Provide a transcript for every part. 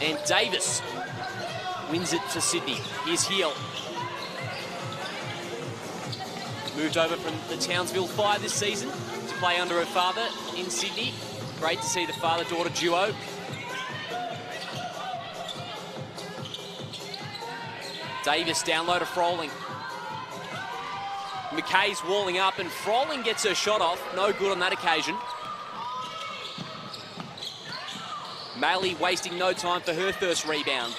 And Davis wins it for Sydney. Here's Heel. Moved over from the Townsville Fire this season to play under her father in Sydney. Great to see the father-daughter duo. Davis down low to Froling. McKay's walling up and Froling gets her shot off. No good on that occasion. Maley wasting no time for her first rebound.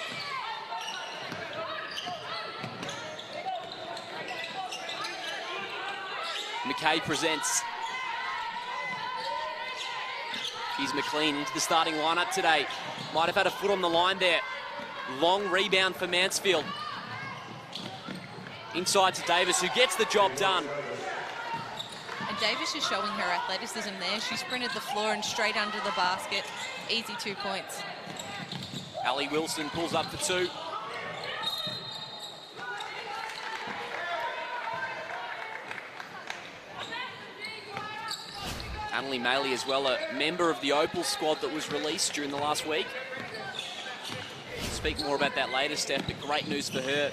McKay presents. Here's McLean into the starting lineup today. Might have had a foot on the line there. Long rebound for Mansfield. Inside to Davis, who gets the job done. And Davis is showing her athleticism there. She sprinted the floor and straight under the basket. Easy 2 points. Ali Wilson pulls up for 2. Annalie Maley as well, a member of the Opal squad that was released during the last week. Speak more about that later, Steph, but great news for her.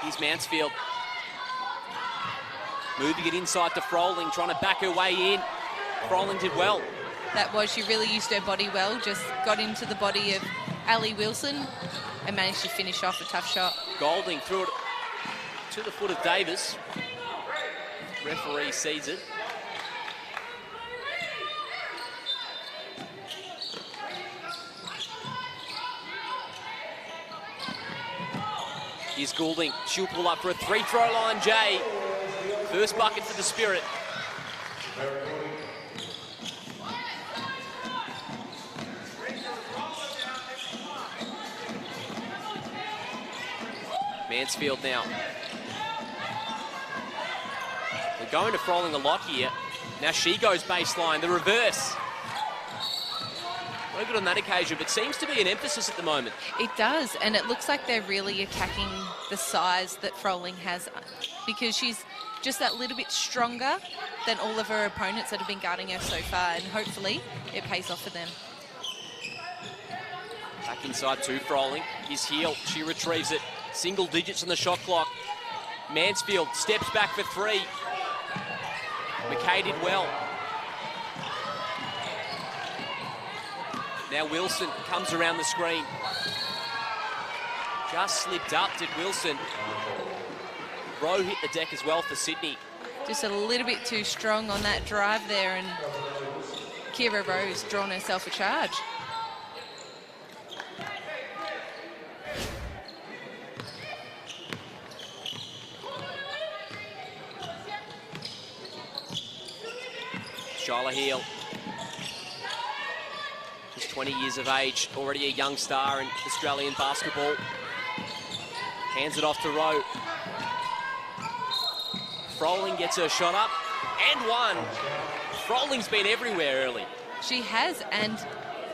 Here's Mansfield. Moving it inside to Froling, trying to back her way in. Froling did well. That was, she really used her body well, just got into the body of Ali Wilson and managed to finish off a tough shot. Golding threw it to the foot of Davis. Referee sees it. Here's Goulding. She'll pull up for a 3-throw line, Jay. First bucket for the Spirit. Mansfield now. They're going to Froling a lot here. Now she goes baseline, the reverse. No good on that occasion, but seems to be an emphasis at the moment. It does, and it looks like they're really attacking the size that Froling has, because she's just that little bit stronger than all of her opponents that have been guarding her so far, and hopefully it pays off for them. Back inside to Froling. Here's Heel, she retrieves it. Single digits on the shot clock. Mansfield steps back for 3. McKay did well. Now Wilson comes around the screen. Just slipped up, did Wilson. Rowe hit the deck as well for Sydney. Just a little bit too strong on that drive there, and Kira Rowe's drawn herself a charge. Shyla Heel. She's 20 years of age, already a young star in Australian basketball. Hands it off to Rowe. Froling gets her shot up, and one. Froling's been everywhere early. She has, and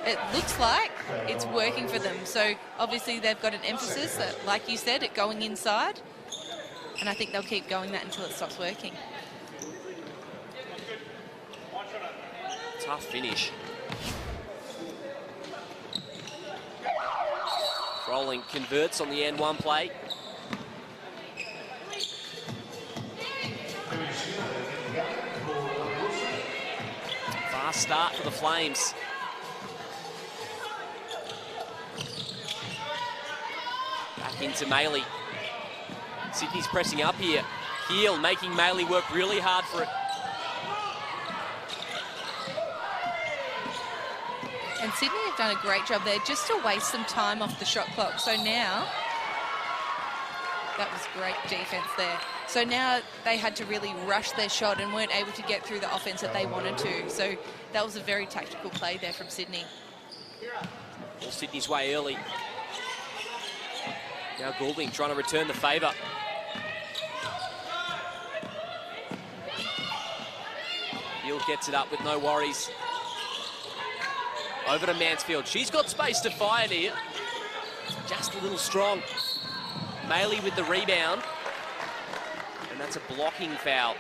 it looks like it's working for them. So obviously they've got an emphasis, like you said, at going inside. And I think they'll keep going that until it stops working. Tough finish. Froling converts on the N1 play. Fast start for the Flames. Back into Maley. Sydney's pressing up here. Heel making Maley work really hard for it. And Sydney have done a great job there just to waste some time off the shot clock. So now, that was great defense there. So now they had to really rush their shot and weren't able to get through the offense that they wanted to. So that was a very tactical play there from Sydney. All Sydney's way early. Now Goulding trying to return the favour. Hill gets it up with no worries. Over to Mansfield. She's got space to fire here. Just a little strong. Maley with the rebound. And that's a blocking foul.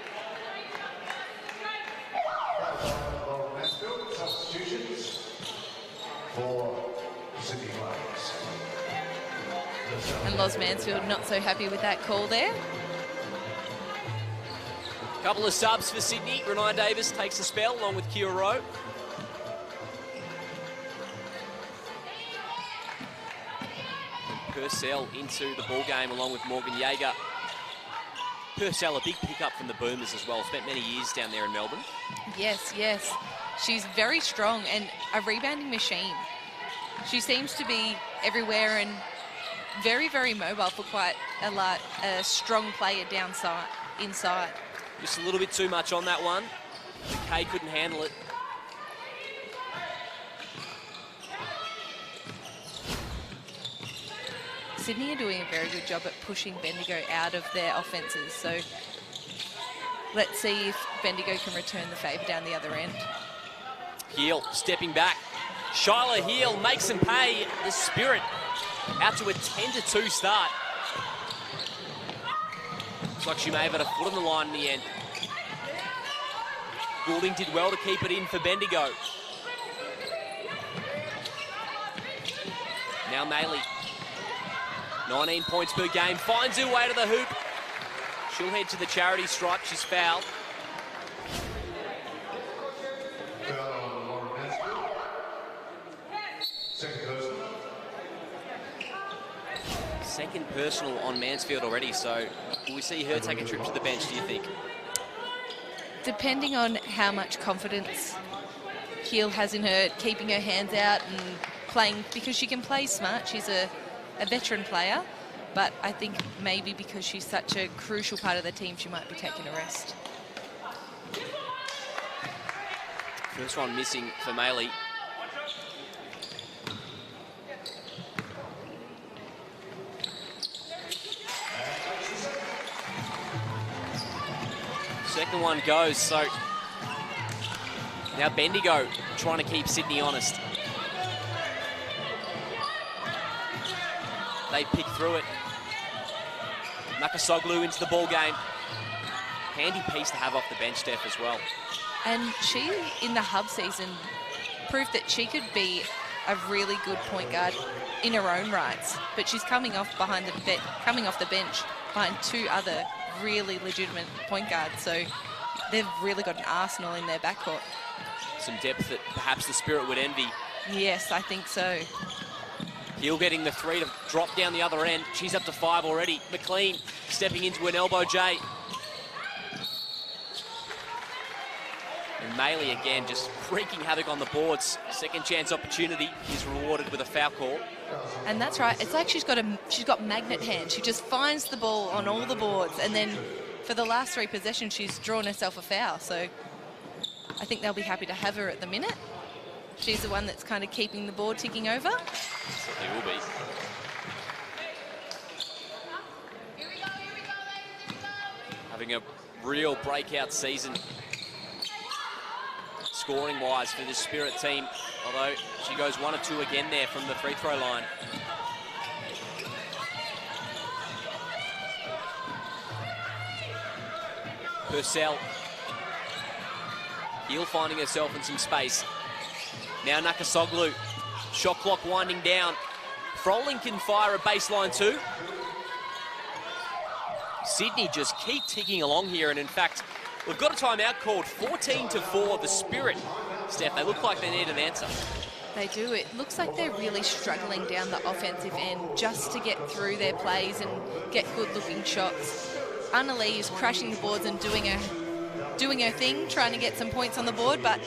And Loz Mansfield not so happy with that call there. Couple of subs for Sydney. Renee Davis takes a spell along with Kira Rowe. Purcell into the ball game along with Morgan Yeager. Purcell, a big pickup from the Boomers as well. Spent many years down there in Melbourne. Yes, yes. She's very strong and a rebounding machine. She seems to be everywhere and very, very mobile for quite a strong player inside. Just a little bit too much on that one. McKay couldn't handle it. Sydney are doing a very good job at pushing Bendigo out of their offences. So let's see if Bendigo can return the favour down the other end. Heel stepping back. Shyla Heel makes them pay. The Spirit out to a 10-2 start. Looks like she may have had a foot on the line in the end. Goulding did well to keep it in for Bendigo. Now Maley. 19 points per game. Finds her way to the hoop. She'll head to the charity stripe. She's fouled. Second personal on Mansfield already, so will we see her take a trip to the bench, do you think? Depending on how much confidence Heel has in her, keeping her hands out and playing, because she can play smart. She's a veteran player, but I think maybe because she's such a crucial part of the team, she might be taking a rest. First one missing for Maley. Second one goes, so now Bendigo trying to keep Sydney honest. They pick through it. Nakasoglu into the ball game. Handy piece to have off the bench, Steph, as well. And she, in the hub season, proved that she could be a really good point guard in her own rights. But she's coming off the bench behind two other really legitimate point guards. So they've really got an arsenal in their backcourt. Some depth that perhaps the Spirit would envy. Yes, I think so. Heel getting the three to drop down the other end. She's up to 5 already. McLean stepping into an elbow J. And Maley again just wreaking havoc on the boards. Second chance opportunity is rewarded with a foul call. And that's right. It's like she's got magnet hands. She just finds the ball on all the boards, and then for the last 3 possessions, she's drawn herself a foul. So I think they'll be happy to have her at the minute. She's the one that's kind of keeping the board ticking over. Certainly will be. Having a real breakout season scoring-wise for this Spirit team, although she goes 1 or 2 again there from the free throw line. Purcell. Heel finding herself in some space. Now Nakasoglu. Shot clock winding down. Froling can fire a baseline 2. Sydney just keep ticking along here, and in fact, we've got a timeout called. 14-4, the Spirit. Steph, they look like they need an answer. They do. It looks like they're really struggling down the offensive end just to get through their plays and get good-looking shots. Annalee is crashing the boards and doing her thing, trying to get some points on the board, but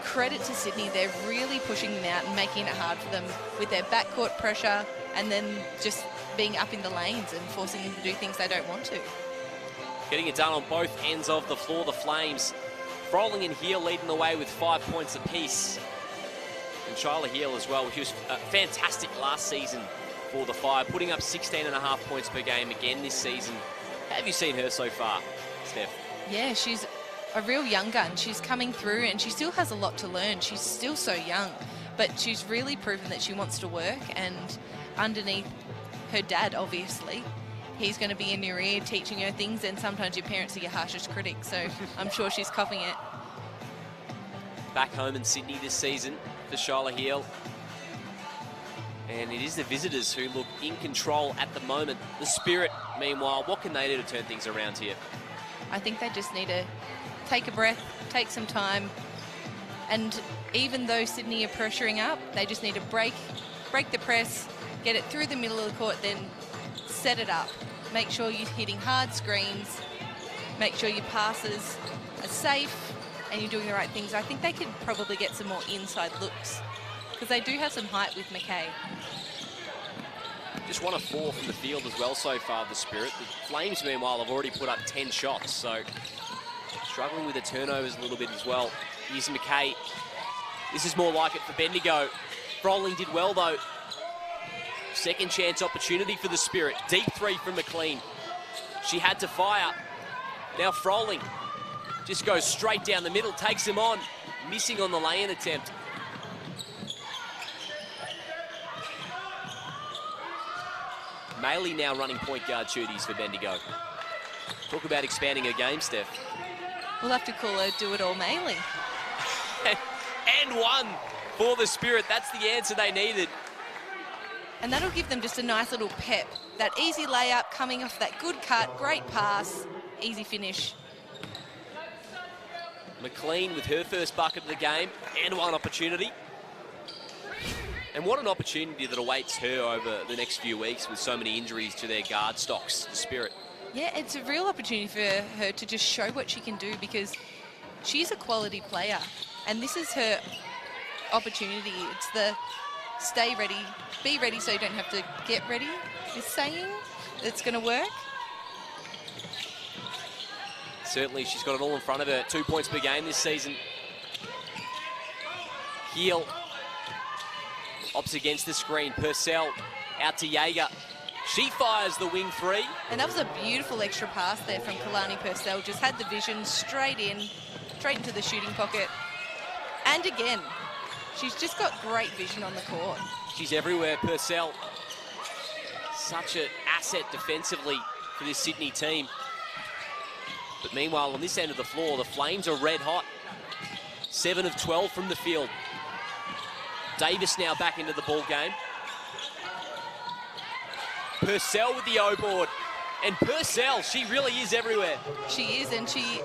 credit to Sydney, they're really pushing them out and making it hard for them with their backcourt pressure and then just being up in the lanes and forcing them to do things they don't want to. Getting it done on both ends of the floor, the Flames. Froling and Heel leading the way with 5 points apiece. And Shyla Heel as well, who was fantastic last season for the Fire, putting up 16.5 points per game again this season. How have you seen her so far, Steph? Yeah, she's a real young gun. She's coming through and she still has a lot to learn. She's still so young, but she's really proven that she wants to work, and underneath her dad, obviously, he's going to be in your ear teaching her things, and sometimes your parents are your harshest critics, so I'm sure she's copying it. Back home in Sydney this season for Shyla Heel. And it is the visitors who look in control at the moment. The Spirit, meanwhile, what can they do to turn things around here? I think they just need to take a breath, take some time. And even though Sydney are pressuring up, they just need to break the press, get it through the middle of the court, then set it up. Make sure you're hitting hard screens. Make sure your passes are safe and you're doing the right things. I think they could probably get some more inside looks because they do have some height with McKay. Just 1 of 4 from the field as well so far, the Spirit. The Flames, meanwhile, have already put up 10 shots, so struggling with the turnovers a little bit as well. Here's McKay. This is more like it for Bendigo. Froling did well, though. Second chance opportunity for the Spirit. Deep 3 from McLean. She had to fire. Now Froling just goes straight down the middle, takes him on. Missing on the lay-in attempt. Maley now running point guard duties for Bendigo. Talk about expanding her game, Steph. We'll have to call her Do-It-All Maley. And 1 for the Spirit. That's the answer they needed. And that'll give them just a nice little pep. That easy layup coming off that good cut, great pass, easy finish. McLean with her first bucket of the game and 1 opportunity. And what an opportunity that awaits her over the next few weeks with so many injuries to their guard stocks, the Spirit. Yeah, it's a real opportunity for her to just show what she can do because she's a quality player. And this is her opportunity. It's the stay ready, be ready so you don't have to get ready, is saying it's going to work. Certainly, she's got it all in front of her. 2 points per game this season. Heel opts against the screen. Purcell out to Jaeger. She fires the wing 3. And that was a beautiful extra pass there from Kalani Purcell. Just had the vision straight into the shooting pocket. And again, she's just got great vision on the court. She's everywhere, Purcell. Such an asset defensively for this Sydney team. But meanwhile, on this end of the floor, the Flames are red hot. 7 of 12 from the field. Davis now back into the ball game. Purcell with the O-board. And Purcell, she really is everywhere. She is, and she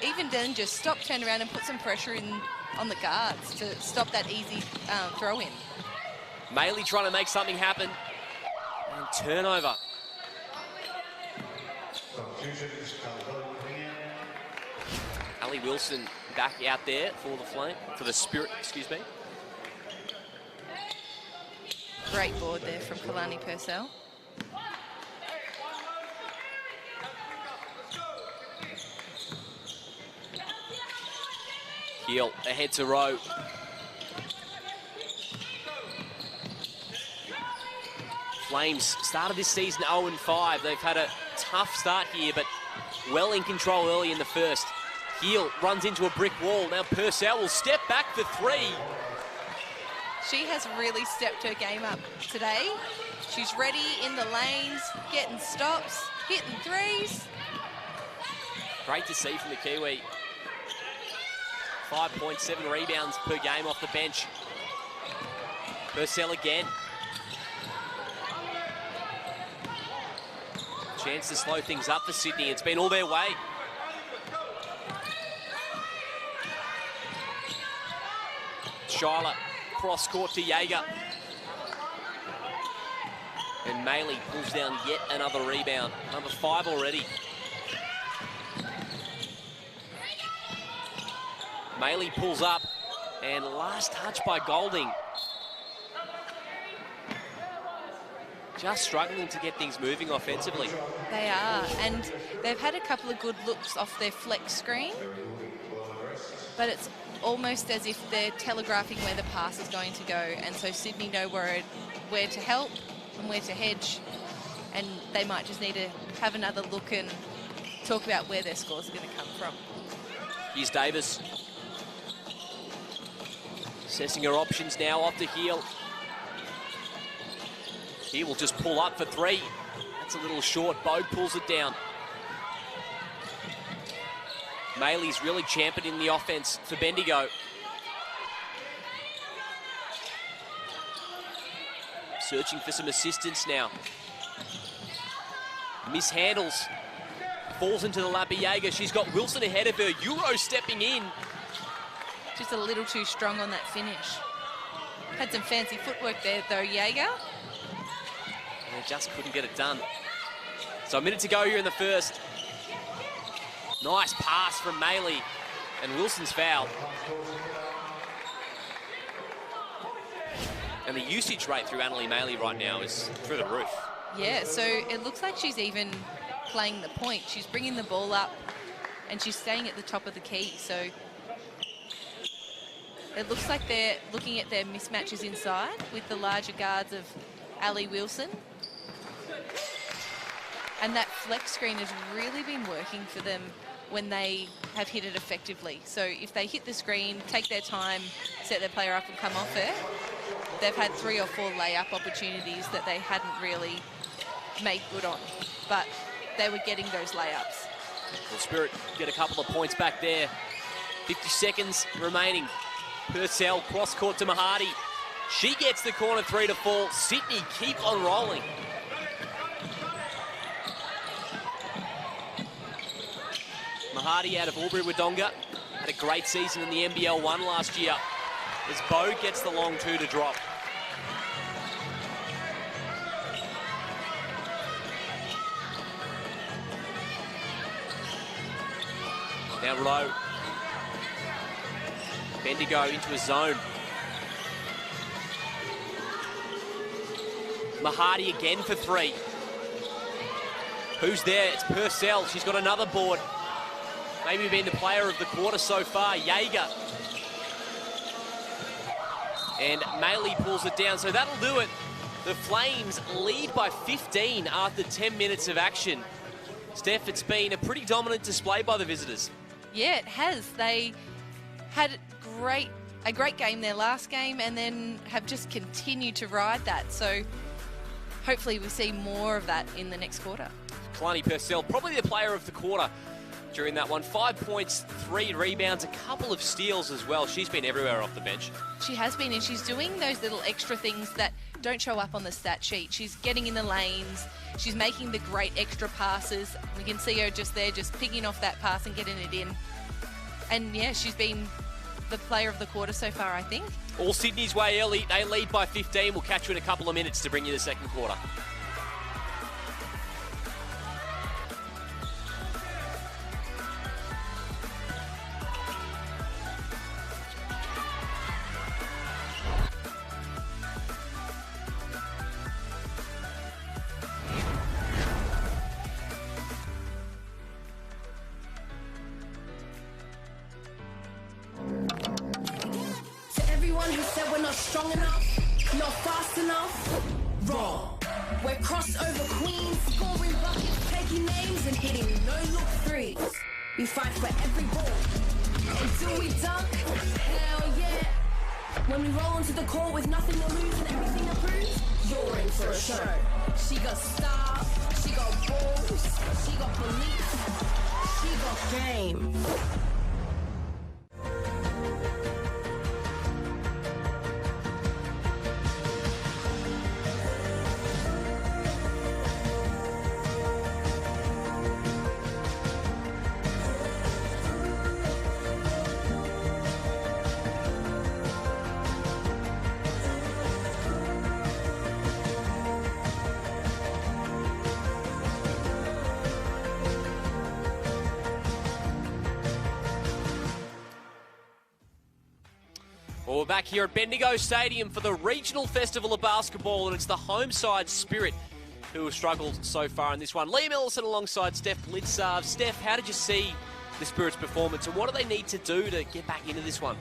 even then just stopped, turned around and put some pressure in on the guards to stop that easy throw-in. Maley trying to make something happen. And turnover. Ali Wilson back out there for the Spirit, excuse me. Great board there from Kalani Purcell. Heel ahead to row. Flames started this season 0-5. They've had a tough start here, but well in control early in the first. Heel runs into a brick wall. Now Purcell will step back for 3. She has really stepped her game up today. She's ready in the lanes, getting stops, hitting threes. Great to see from the Kiwi. 5.7 rebounds per game off the bench. Purcell again. Chance to slow things up for Sydney. It's been all their way. Schuyler, cross court to Jaeger. And Maley pulls down yet another rebound. Number 5 already. Maley pulls up, and last touch by Golding. Just struggling to get things moving offensively. They are, and they've had a couple of good looks off their flex screen, but it's almost as if they're telegraphing where the pass is going to go, and so Sydney know where to help and where to hedge, and they might just need to have another look and talk about where their scores are going to come from. Here's Davis. Assessing her options now off the heel. He will just pull up for 3. That's a little short. Bogue pulls it down. Maley's really championing the offense for Bendigo. searching for some assistance now. Mishandles. Falls into the lap of Jaeger. She's got Wilson ahead of her. Euro stepping in. Just a little too strong on that finish. Had some fancy footwork there, though, Jaeger. And they just couldn't get it done. So a minute to go here in the first. Nice pass from Maley. And Wilson's foul. And the usage rate through Annalie Maley right now is through the roof. Yeah, so it looks like she's even playing the point. She's bringing the ball up and she's staying at the top of the key. So it looks like they're looking at their mismatches inside with the larger guards of Ali Wilson. And that flex screen has really been working for them when they have hit it effectively. So if they hit the screen, take their time, set their player up and come off it, they've had 3 or 4 layup opportunities that they hadn't really made good on. But they were getting those layups. Well, Spirit get a couple of points back there. 50 seconds remaining. Purcell cross court to Mahadi. She gets the corner 3 to fall. Sydney keep on rolling. Mahadi out of Albury-Wodonga. Had a great season in the NBL 1 last year. As Bo gets the long 2 to drop. Now Rowe. Bendigo into a zone. Mahadi again for 3. Who's there? It's Purcell. She's got another board. Maybe been the player of the quarter so far, Jaeger. And Maley pulls it down, so that'll do it. The Flames lead by 15 after 10 minutes of action. Steph, it's been a pretty dominant display by the visitors. Yeah, it has. They had a great game their last game and then have just continued to ride that. So hopefully we see more of that in the next quarter. Kalani Purcell, probably the player of the quarter during that one. 5 points, 3 rebounds, a couple of steals as well. She's been everywhere off the bench. She has been, and she's doing those little extra things that don't show up on the stat sheet. She's getting in the lanes. She's making the great extra passes. We can see her just there, just picking off that pass and getting it in. And yeah, she's been the player of the quarter so far, I think. All Sydney's way early. They lead by 15. We'll catch you in a couple of minutes to bring you the second quarter. Strong enough, not fast enough, wrong. We're crossover queens, scoring buckets, taking names and hitting no-look threes. We fight for every ball. Until we dunk, hell yeah. When we roll onto the court with nothing to lose and everything to prove, you're in for a show. She got style, she got balls, she got belief, she got game. Well, we're back here at Bendigo Stadium for the Regional Festival of Basketball, and it's the home side Spirit who have struggled so far in this one. Liam Ellison alongside Steph Blitzarv. Steph, how did you see the Spirit's performance, and what do they need to do to get back into this one?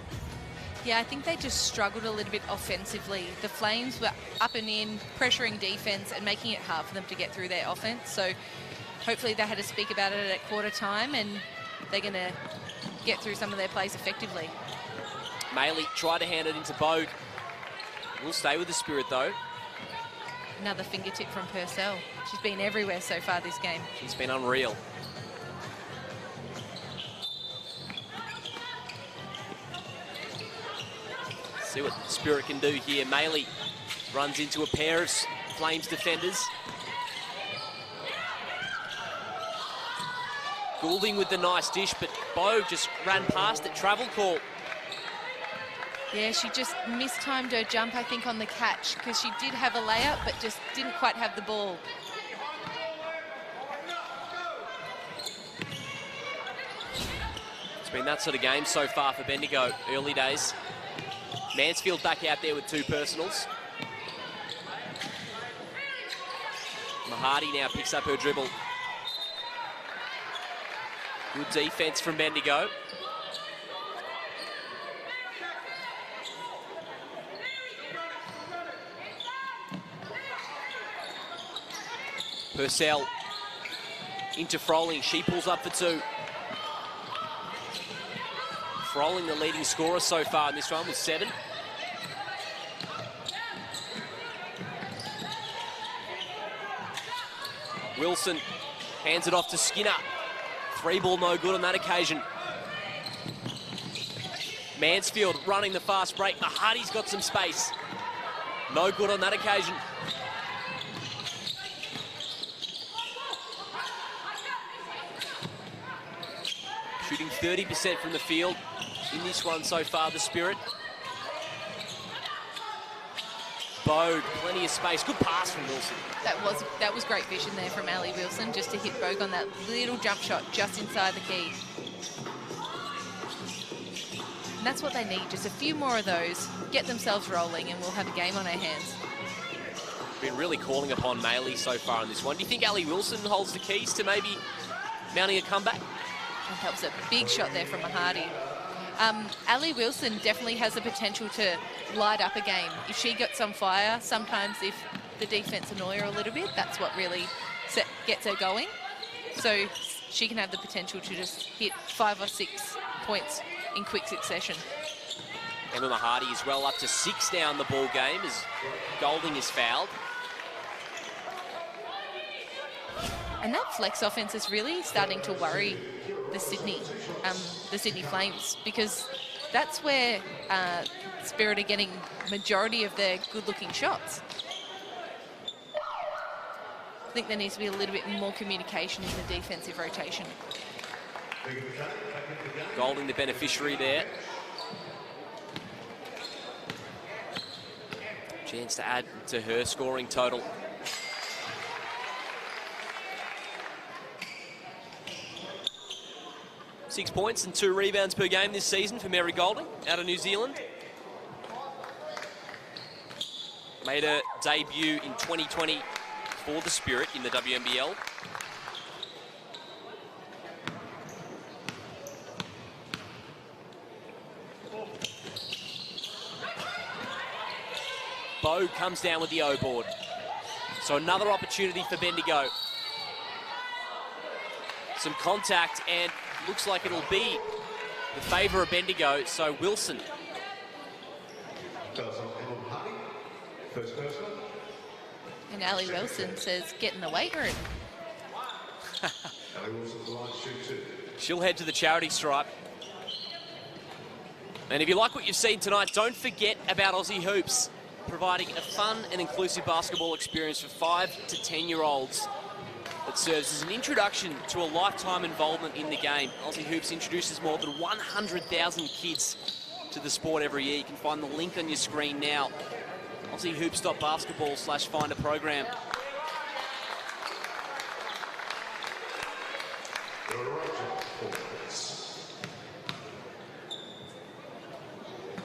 Yeah, I think they just struggled a little bit offensively. The Flames were up and in, pressuring defense and making it hard for them to get through their offense. So hopefully they had to speak about it at quarter time, and they're going to get through some of their plays effectively. Maley tried to hand it into Bogue. We'll stay with the Spirit, though. Another fingertip from Purcell. She's been everywhere so far this game. She's been unreal. See what the Spirit can do here. Maley Runs into a pair of Flames defenders. Goulding with the nice dish, but Bo just ran past it. Travel call. Yeah, she just mistimed her jump, I think, on the catch, because she did have a layup, but just didn't quite have the ball. It's been that sort of game so far for Bendigo, early days. Mansfield back out there with 2 personals. Mahadi now picks up her dribble. Good defense from Bendigo. Purcell into Froling. She pulls up for 2. Froling, the leading scorer so far in this one, with 7. Wilson hands it off to Skinner. 3 ball no good on that occasion. Mansfield running the fast break. Mahadi's got some space. No good on that occasion. Shooting 30% from the field in this one so far, the Spirit. Bogue, plenty of space. Good pass from Wilson. That was great vision there from Ali Wilson, just to hit Bogue on that little jump shot just inside the key. And that's what they need, just a few more of those, get themselves rolling, and we'll have a game on our hands. Been really calling upon Maley so far in this one. Do you think Ali Wilson holds the keys to maybe mounting a comeback? And that was a big shot there from Mahadi. Ali Wilson definitely has the potential to light up a game. If she got some fire, sometimes if the defense annoy her a little bit, that's what really gets her going. So she can have the potential to just hit 5 or 6 points in quick succession. Emma Mahadi is well up to 6 now in the ball game as Goulding is fouled. And that flex offense is really starting to worry the Sydney Flames, because that's where Spirit are getting majority of their good-looking shots. I think there needs to be a little bit more communication in the defensive rotation. Goulding the beneficiary there. Chance to add to her scoring total. Six points and 2 rebounds per game this season for Mary Goulding out of New Zealand. Made her debut in 2020 for the Spirit in the WNBL. Bo comes down with the O board. So another opportunity for Bendigo. Some contact, and looks like it'll be the favour of Bendigo, so Wilson. And Ali Wilson says, get in the weight room. She'll head to the charity stripe. And if you like what you've seen tonight, don't forget about Aussie Hoops, providing a fun and inclusive basketball experience for 5 to 10-year-olds. That serves as an introduction to a lifetime involvement in the game. Aussie Hoops introduces more than 100,000 kids to the sport every year. You can find the link on your screen now. AussieHoops.basketball/find a program.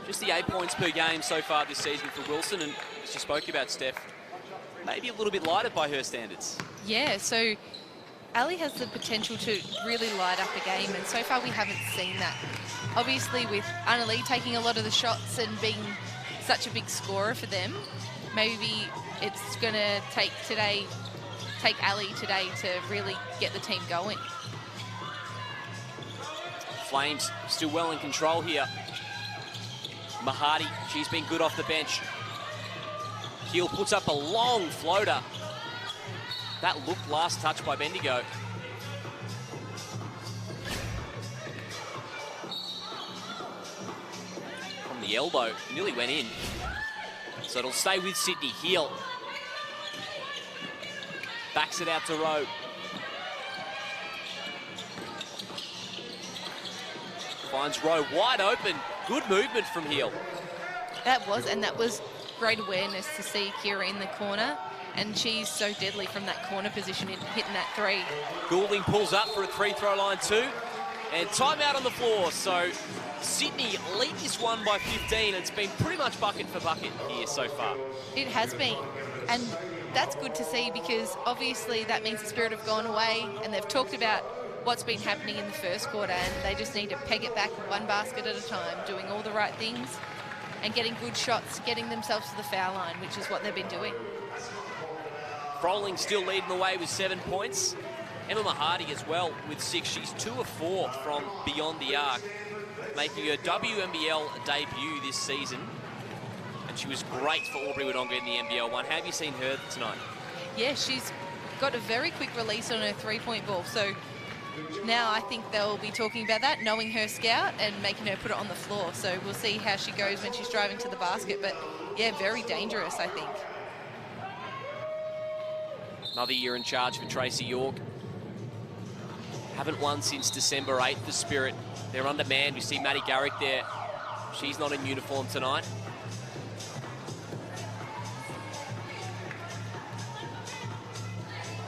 Just the 8 points per game so far this season for Wilson, and as you spoke about, Steph, maybe a little bit lighter by her standards. Yeah, so Ali has the potential to really light up a game, and so far we haven't seen that. Obviously, with Anna Lee taking a lot of the shots and being such a big scorer for them, maybe it's going to take Ali today to really get the team going. Flames still well in control here. Mahadi, she's been good off the bench. Keel puts up a long floater. That looked last touch by Bendigo. From the elbow, nearly went in. So it'll stay with Sydney. Heel. Backs it out to Rowe. Finds Rowe wide open. Good movement from Heel. That was great awareness to see Kira in the corner. And she's so deadly from that corner position in hitting that three. Goulding pulls up for a three-throw line too. And timeout on the floor. So Sydney lead this one by 15. It's been pretty much bucket for bucket here so far. It has been. And that's good to see because obviously that means the Spirit have gone away and they've talked about what's been happening in the first quarter and they just need to peg it back one basket at a time, doing all the right things and getting good shots, getting themselves to the foul line, which is what they've been doing. Froling still leading the way with 7 points. Emma Mahardy as well with 6. She's 2 of 4 from beyond the arc, making her WNBL debut this season. And she was great for Aubrey Wodonga in the NBL one. How have you seen her tonight? Yeah, she's got a very quick release on her three-point ball. So now I think they'll be talking about that, knowing her scout and making her put it on the floor. So we'll see how she goes when she's driving to the basket. But yeah, very dangerous, I think. Another year in charge for Tracy York. Haven't won since December 8th, the Spirit. They're undermanned. We see Maddie Garrick there. She's not in uniform tonight.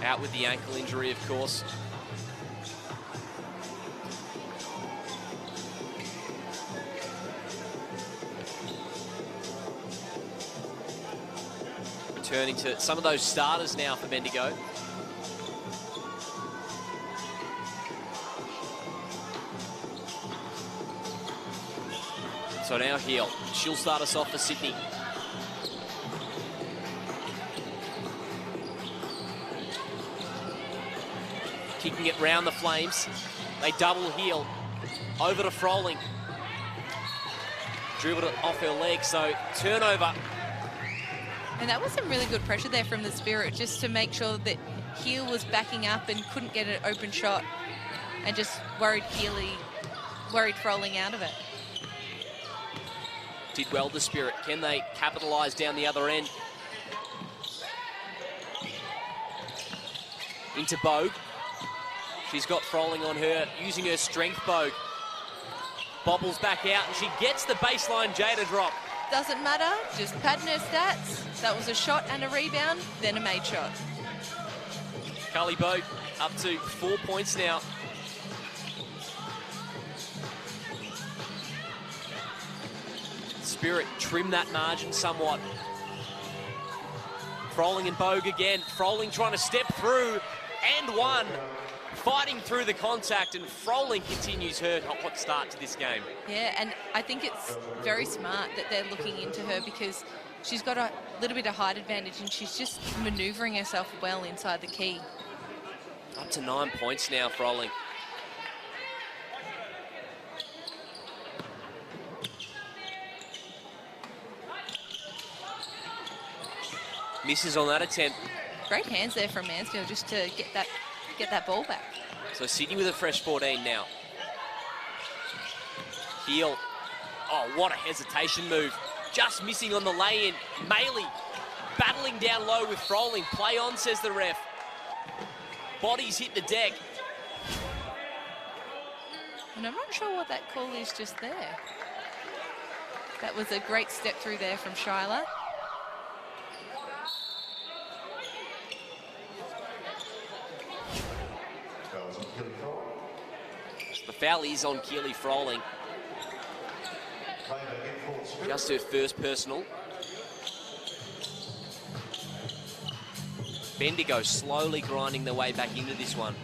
Out with the ankle injury, of course. Returning to some of those starters now for Bendigo. So now Heel. She'll start us off for Sydney. Kicking it round the Flames. They double Heel. Over to Froling. Dribbled it off her leg, so turnover. And that was some really good pressure there from the Spirit, just to make sure that Heel was backing up and couldn't get an open shot and just worried Froling out of it. Did well, the Spirit. Can they capitalise down the other end? Into Bogue. She's got Froling on her, using her strength, Bogue. Bobbles back out, and she gets the baseline Jada drop. Doesn't matter, just padding her stats. That was a shot and a rebound, then a made shot. Carly Bogue up to 4 points now. Spirit trim that margin somewhat. Froling and Bogue again. Froling trying to step through and one. Fighting through the contact, and Froling continues her hot start to this game. Yeah, and I think it's very smart that they're looking into her because she's got a little bit of height advantage and she's just manoeuvring herself well inside the key. Up to 9 points now, Froling. Misses on that attempt. Great hands there from Mansfield just to get that ball back. So Sydney with a fresh 14 now. Heel. Oh, what a hesitation move. Just missing on the lay-in. Maley battling down low with Froling. Play on, says the ref. Bodies hit the deck. And I'm not sure what that call is just there. That was a great step through there from Shyla. The foul is on Keely Froling. Just her first personal. Bendigo slowly grinding their way back into this one.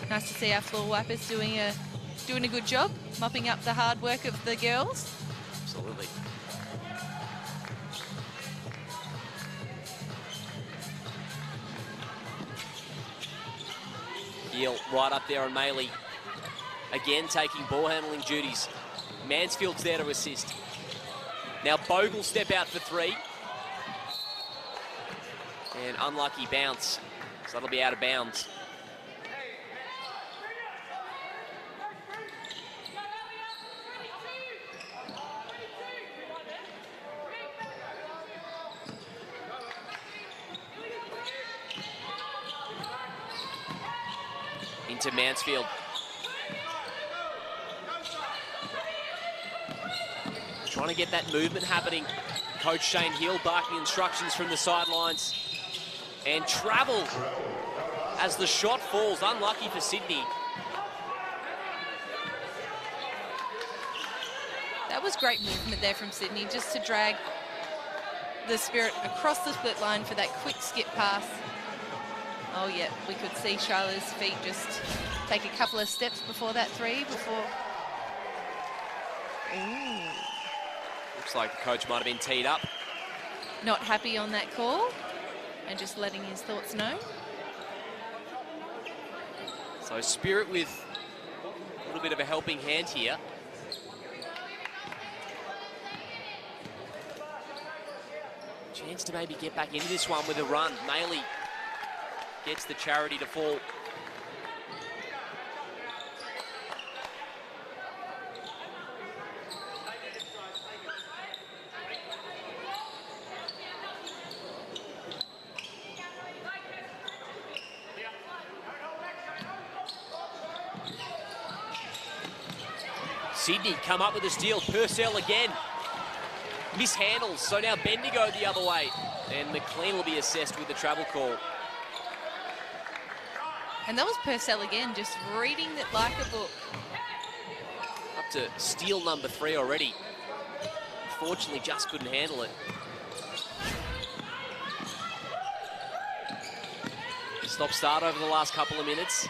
Nice to see our floor wipers doing a good job, mopping up the hard work of the girls. Absolutely. Heel right up there on Maley. Again taking ball handling duties. Mansfield's there to assist. Now Bogle step out for three. And unlucky bounce. So that'll be out of bounds. Into Mansfield. Trying to get that movement happening. Coach Shane Hill barking instructions from the sidelines. And travel as the shot falls. Unlucky for Sydney. That was great movement there from Sydney, just to drag the Spirit across the split line for that quick skip pass. Oh yeah, we could see Charlotte's feet just take a couple of steps before that three, Ooh. Looks like the coach might have been teed up. Not happy on that call, and just letting his thoughts know. So Spirit with a little bit of a helping hand here. Chance to maybe get back into this one with a run. Maley gets the charity to fall. Sydney come up with a steal. Purcell again. Mishandles, so now Bendigo the other way. And McLean will be assessed with the travel call. And that was Purcell again, just reading it like a book. Up to steal number 3 already. Unfortunately, just couldn't handle it. Stop-start over the last couple of minutes.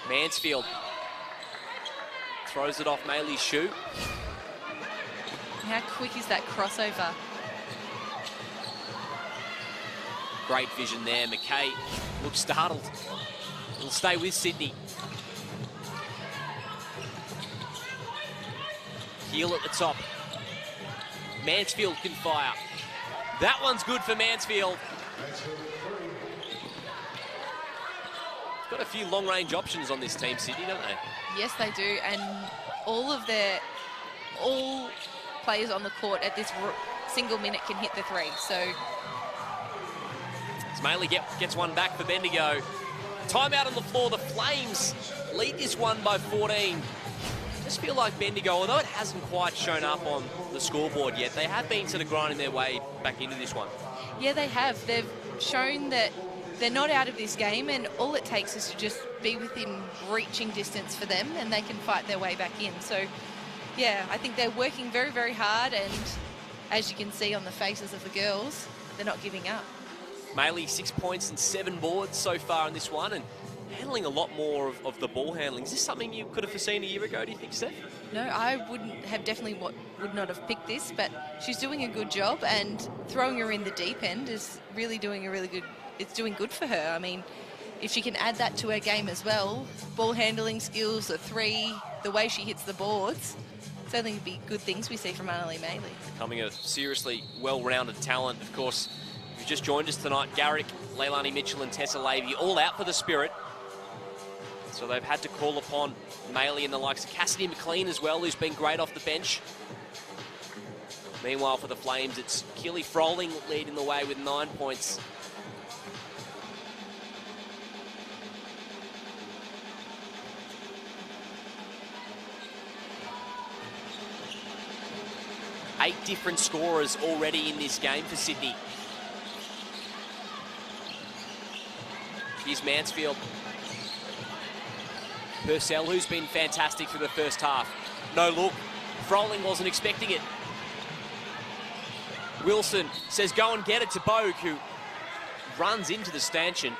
Mansfield throws it off Maley's shoe. How quick is that crossover? Great vision there. McKay looks startled. He'll stay with Sydney. Heel at the top. Mansfield can fire. That one's good for Mansfield. Got a few long-range options on this team, Sydney, don't they? Yes, they do. And all players on the court at this single minute can hit the three. So Maley gets one back for Bendigo. Timeout on the floor. The Flames lead this one by 14. Just feel like Bendigo, although it hasn't quite shown up on the scoreboard yet, they have been sort of grinding their way back into this one. Yeah, they have. They've shown that they're not out of this game, and all it takes is to just be within reaching distance for them, and they can fight their way back in. So, yeah, I think they're working very, very hard, and as you can see on the faces of the girls, they're not giving up. Maley 6 points and 7 boards so far in this one, and handling a lot more of the ball handling. Is this something you could have foreseen a year ago, do you think, Steph? No, I would not have picked this, but she's doing a good job, and throwing her in the deep end is really doing it's doing good for her. I mean, if she can add that to her game as well, ball handling skills, the three, the way she hits the boards, it's only be good things we see from Annalie Maley. Becoming a seriously well-rounded talent. Of course, if you just joined us tonight, Garrick, Leilani Mitchell and Tessa Lavey all out for the Spirit. So they've had to call upon Maley and the likes of Cassidy McLean as well, who's been great off the bench. Meanwhile, for the Flames, it's Keely Froling leading the way with 9 points. Eight different scorers already in this game for Sydney. Here's Mansfield. Purcell, who's been fantastic for the first half. No look. Froling wasn't expecting it. Wilson says go and get it to Bogue, who runs into the stanchion.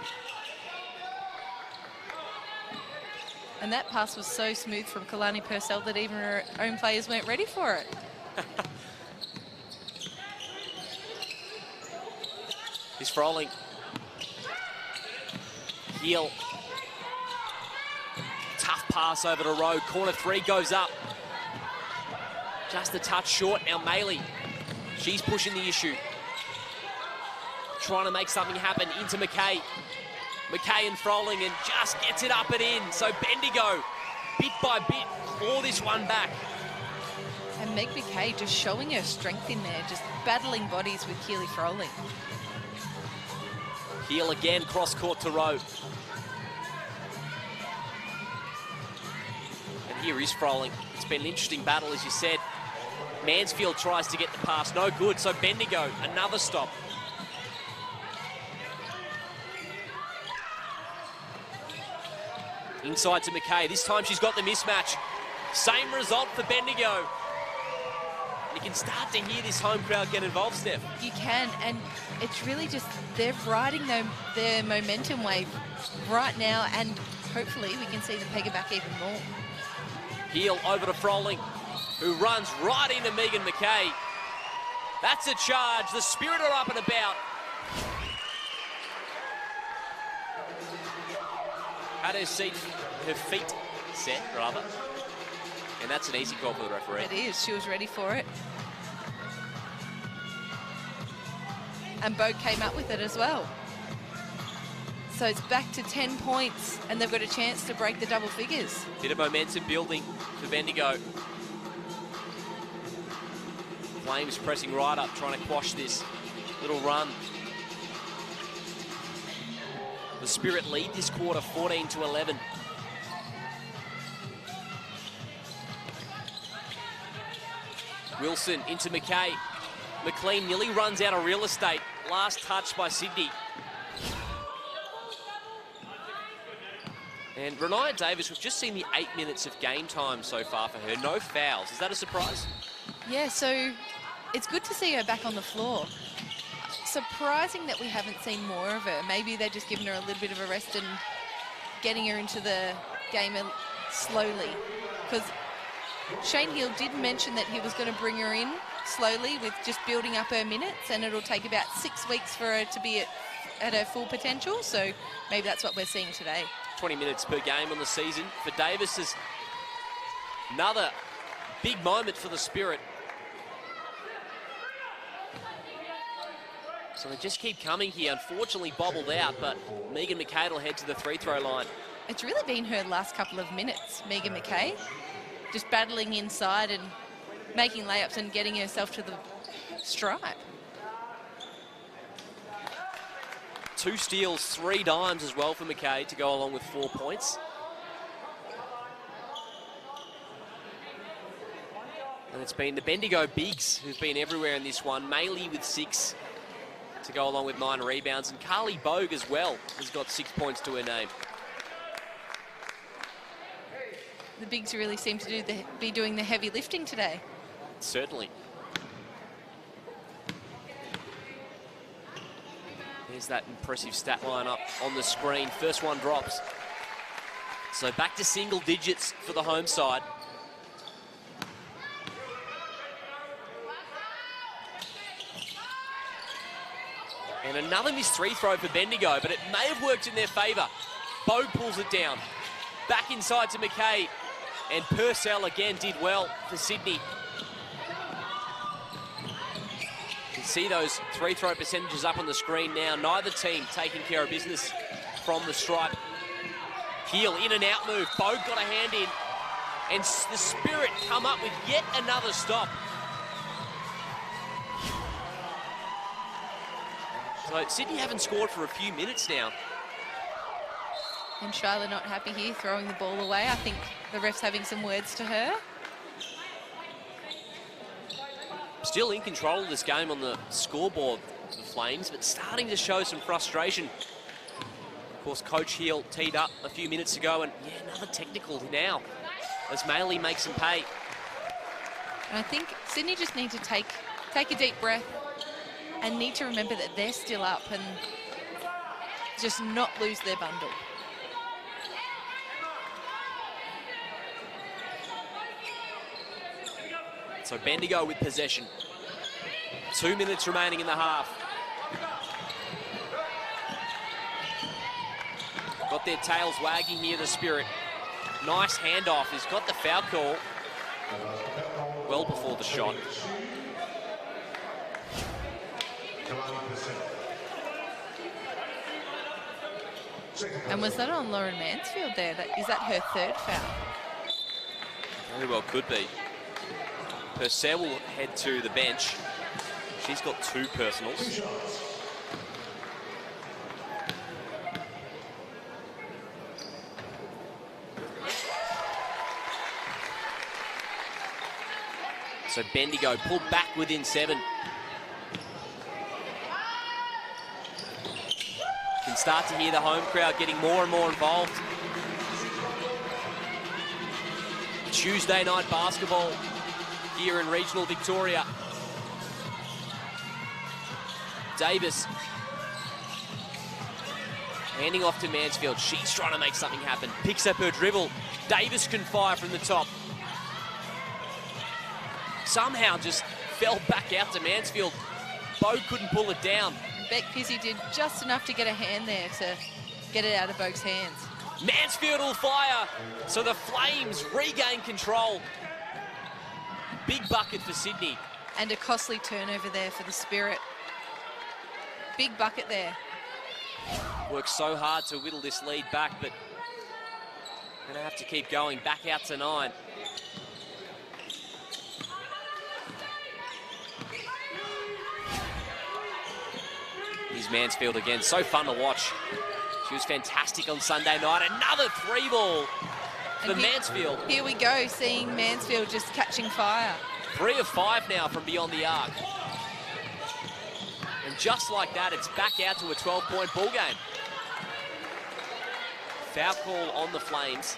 And that pass was so smooth from Kalani Purcell that even her own players weren't ready for it. Here's Froling. Heel. Tough pass over to Rowe. Corner 3 goes up. Just a touch short. Now Maley. She's pushing the issue. Trying to make something happen into McKay. McKay and Froling, and just gets it up and in. So Bendigo, bit by bit, claw this one back. And Meg McKay just showing her strength in there, just battling bodies with Keely Froling. Heel again, cross court to Rowe. Here is Froling. It's been an interesting battle, as you said. Mansfield tries to get the pass, no good. So Bendigo, another stop. Inside to McKay. This time she's got the mismatch. Same result for Bendigo. You can start to hear this home crowd get involved, Steph. You can, and it's really just they're riding their momentum wave right now, and hopefully we can see them peg it back even more. Heel over to Froling, who runs right into Megan McKay. That's a charge. The Spirit are up and about. Had her feet set, rather. And that's an easy call for the referee. It is. She was ready for it. And Bogue came up with it as well. So it's back to 10 points, and they've got a chance to break the double figures. Bit of momentum building for Bendigo. Flames pressing right up, trying to quash this little run. The Spirit lead this quarter 14-11. Wilson into McKay. McLean nearly runs out of real estate. Last touch by Sydney. And Renaya Davis, we've just seen the 8 minutes of game time so far for her. No fouls. Is that a surprise? Yeah, so it's good to see her back on the floor. Surprising that we haven't seen more of her. Maybe they're just giving her a little bit of a rest and getting her into the game slowly. Because Shane Hill did mention that he was going to bring her in slowly with just building up her minutes, and it'll take about 6 weeks for her to be at her full potential. So maybe that's what we're seeing today. 20 minutes per game on the season. For Davis is another big moment for the Spirit. So they just keep coming here. Unfortunately bobbled out, but Megan McKay will head to the free throw line. It's really been her last couple of minutes, Megan McKay. Just battling inside and making layups and getting herself to the stripe. 2 steals, 3 dimes as well for McKay to go along with 4 points. And it's been the Bendigo bigs who've been everywhere in this one. Maley with 6 to go along with 9 rebounds. And Carly Bogue as well has got 6 points to her name. The bigs really seem to be doing the heavy lifting today. Certainly. There's that impressive stat line up on the screen. First one drops. So back to single digits for the home side. And another missed free throw for Bendigo, but it may have worked in their favour. Bogue pulls it down. Back inside to McKay. And Purcell again did well for Sydney. You can see those free throw percentages up on the screen now. Neither team taking care of business from the stripe. Heel in and out move. Bogue got a hand in. And the Spirit come up with yet another stop. So Sydney haven't scored for a few minutes now. And Shyla not happy here, throwing the ball away. I think the ref's having some words to her. Still in control of this game on the scoreboard, the Flames, but starting to show some frustration. Of course, Coach Heel teed up a few minutes ago, and yeah, another technical now as Maley makes them pay. And I think Sydney just need to take a deep breath and need to remember that they're still up and just not lose their bundle. So Bendigo with possession. 2 minutes remaining in the half. Got their tails wagging here, the Spirit. Nice handoff. He's got the foul call well before the shot. And was that on Lauren Mansfield there? Is that her 3rd foul? Very well could be. Purcell will head to the bench. She's got 2 personals. So Bendigo pulled back within 7. Can start to hear the home crowd getting more and more involved. Tuesday night basketball here in regional Victoria. Davis handing off to Mansfield. She's trying to make something happen. Picks up her dribble. Davis can fire from the top. Somehow just fell back out to Mansfield. Bo couldn't pull it down. Beck Pizzi did just enough to get a hand there to get it out of Bogue's hands. Mansfield will fire, so the Flames regain control. Big bucket for Sydney. And a costly turnover there for the Spirit. Big bucket there. Worked so hard to whittle this lead back, but gonna have to keep going. Back out to 9. Here's Mansfield again. So fun to watch. She was fantastic on Sunday night. Another 3-ball for Mansfield. Here we go, seeing Mansfield just catching fire. 3 of 5 now from beyond the arc. And just like that, it's back out to a 12-point ball game. Foul call on the Flames.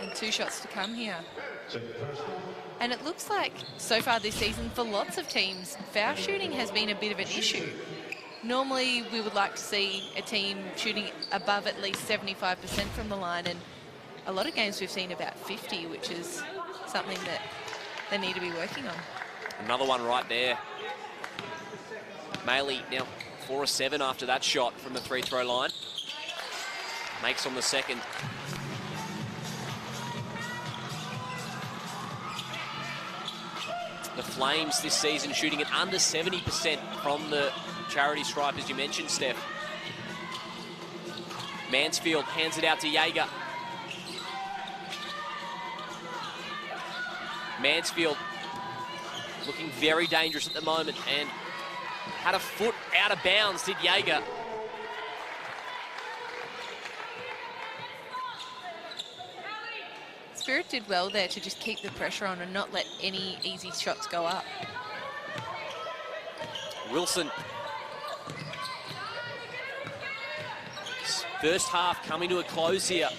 And 2 shots to come here. And it looks like so far this season for lots of teams, foul shooting has been a bit of an issue. Normally we would like to see a team shooting above at least 75% from the line, and a lot of games we've seen about 50, which is something that they need to be working on. Another one right there. Maley now 4 of 7 after that shot from the free-throw line. Makes on the second. The Flames this season shooting at under 70% from the charity stripe, as you mentioned, Steph. Mansfield hands it out to Jaeger. Mansfield looking very dangerous at the moment and had a foot out of bounds, did Jaeger. Spirit did well there to just keep the pressure on and not let any easy shots go up. Wilson. First half coming to a close here.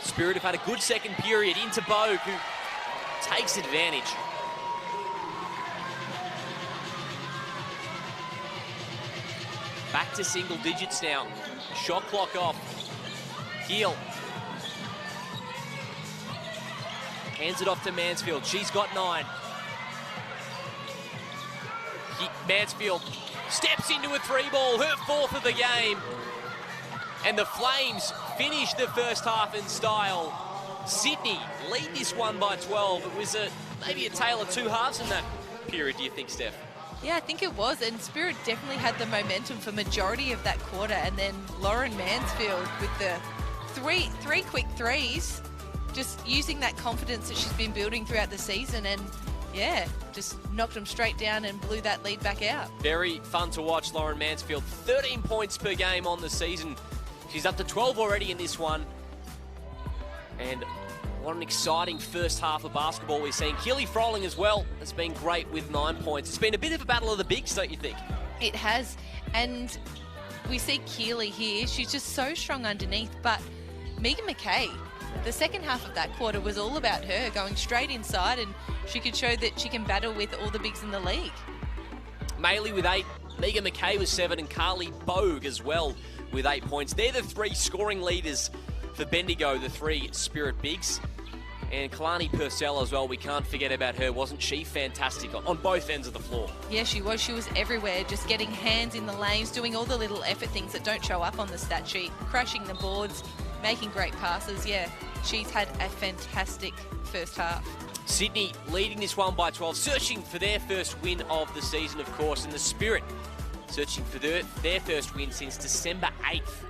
Spirit have had a good second period into Bogue, who takes advantage. Back to single digits now. Shot clock off. Heel. Hands it off to Mansfield. She's got 9. Mansfield steps into a 3-ball, her 4th of the game. And the Flames finish the first half in style. Sydney lead this one by 12. It was maybe a tale of 2 halves in that period, do you think, Steph? Yeah, I think it was, and Spirit definitely had the momentum for majority of that quarter, and then Lauren Mansfield with the three quick threes, just using that confidence that she's been building throughout the season, and yeah, just knocked them straight down and blew that lead back out. Very fun to watch Lauren Mansfield. 13 points per game on the season. She's up to 12 already in this one. And what an exciting first half of basketball we're seeing. Keely Froling as well has been great with 9 points. It's been a bit of a battle of the bigs, don't you think? It has, and we see Keely here. She's just so strong underneath, but Megan McKay, the second half of that quarter was all about her going straight inside, and she could show that she can battle with all the bigs in the league. Maley with 8, Megan McKay with 7, and Carly Bogue as well with 8 points. They're the 3 scoring leaders for Bendigo, the 3 Spirit bigs. And Kalani Purcell as well, we can't forget about her. Wasn't she fantastic on both ends of the floor? Yeah, she was. She was everywhere, just getting hands in the lanes, doing all the little effort things that don't show up on the stat sheet, crashing the boards, making great passes. Yeah, she's had a fantastic first half. Sydney leading this one by 12, searching for their first win of the season, of course, and the Spirit searching for their first win since December 8th.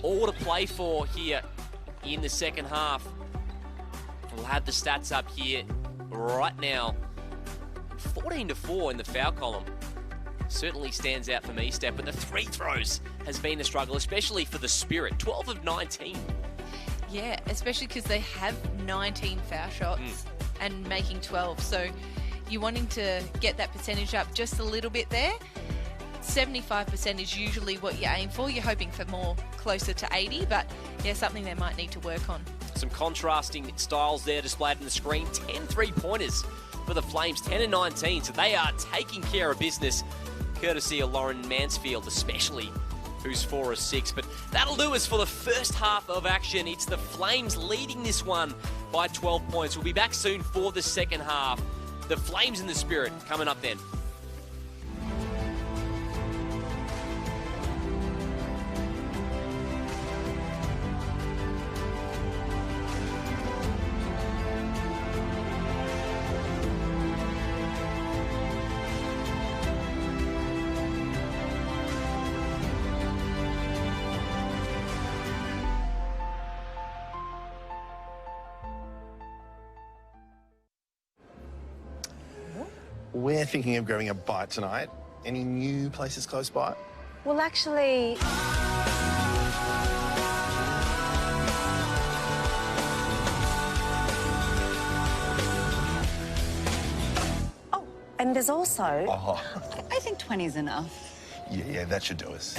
All to play for here in the second half. We'll have the stats up here right now. 14-4 in the foul column. Certainly stands out for me, Steph, but the free throws has been a struggle, especially for the Spirit. 12 of 19. Yeah, especially because they have 19 foul shots and making 12. So you're wanting to get that percentage up just a little bit there. 75% is usually what you aim for. You're hoping for more, closer to 80, but yeah, something they might need to work on. Some contrasting styles there displayed on the screen. 10 3-pointers for the Flames, 10 and 19. So they are taking care of business, courtesy of Lauren Mansfield especially, who's 4 of 6. But that'll do us for the first half of action. It's the Flames leading this one by 12 points. We'll be back soon for the second half. The Flames and the Spirit coming up then. We're thinking of grabbing a bite tonight. Any new places close by? Well, actually... Oh, and there's also... Oh, I think 20's enough. yeah, that should do us.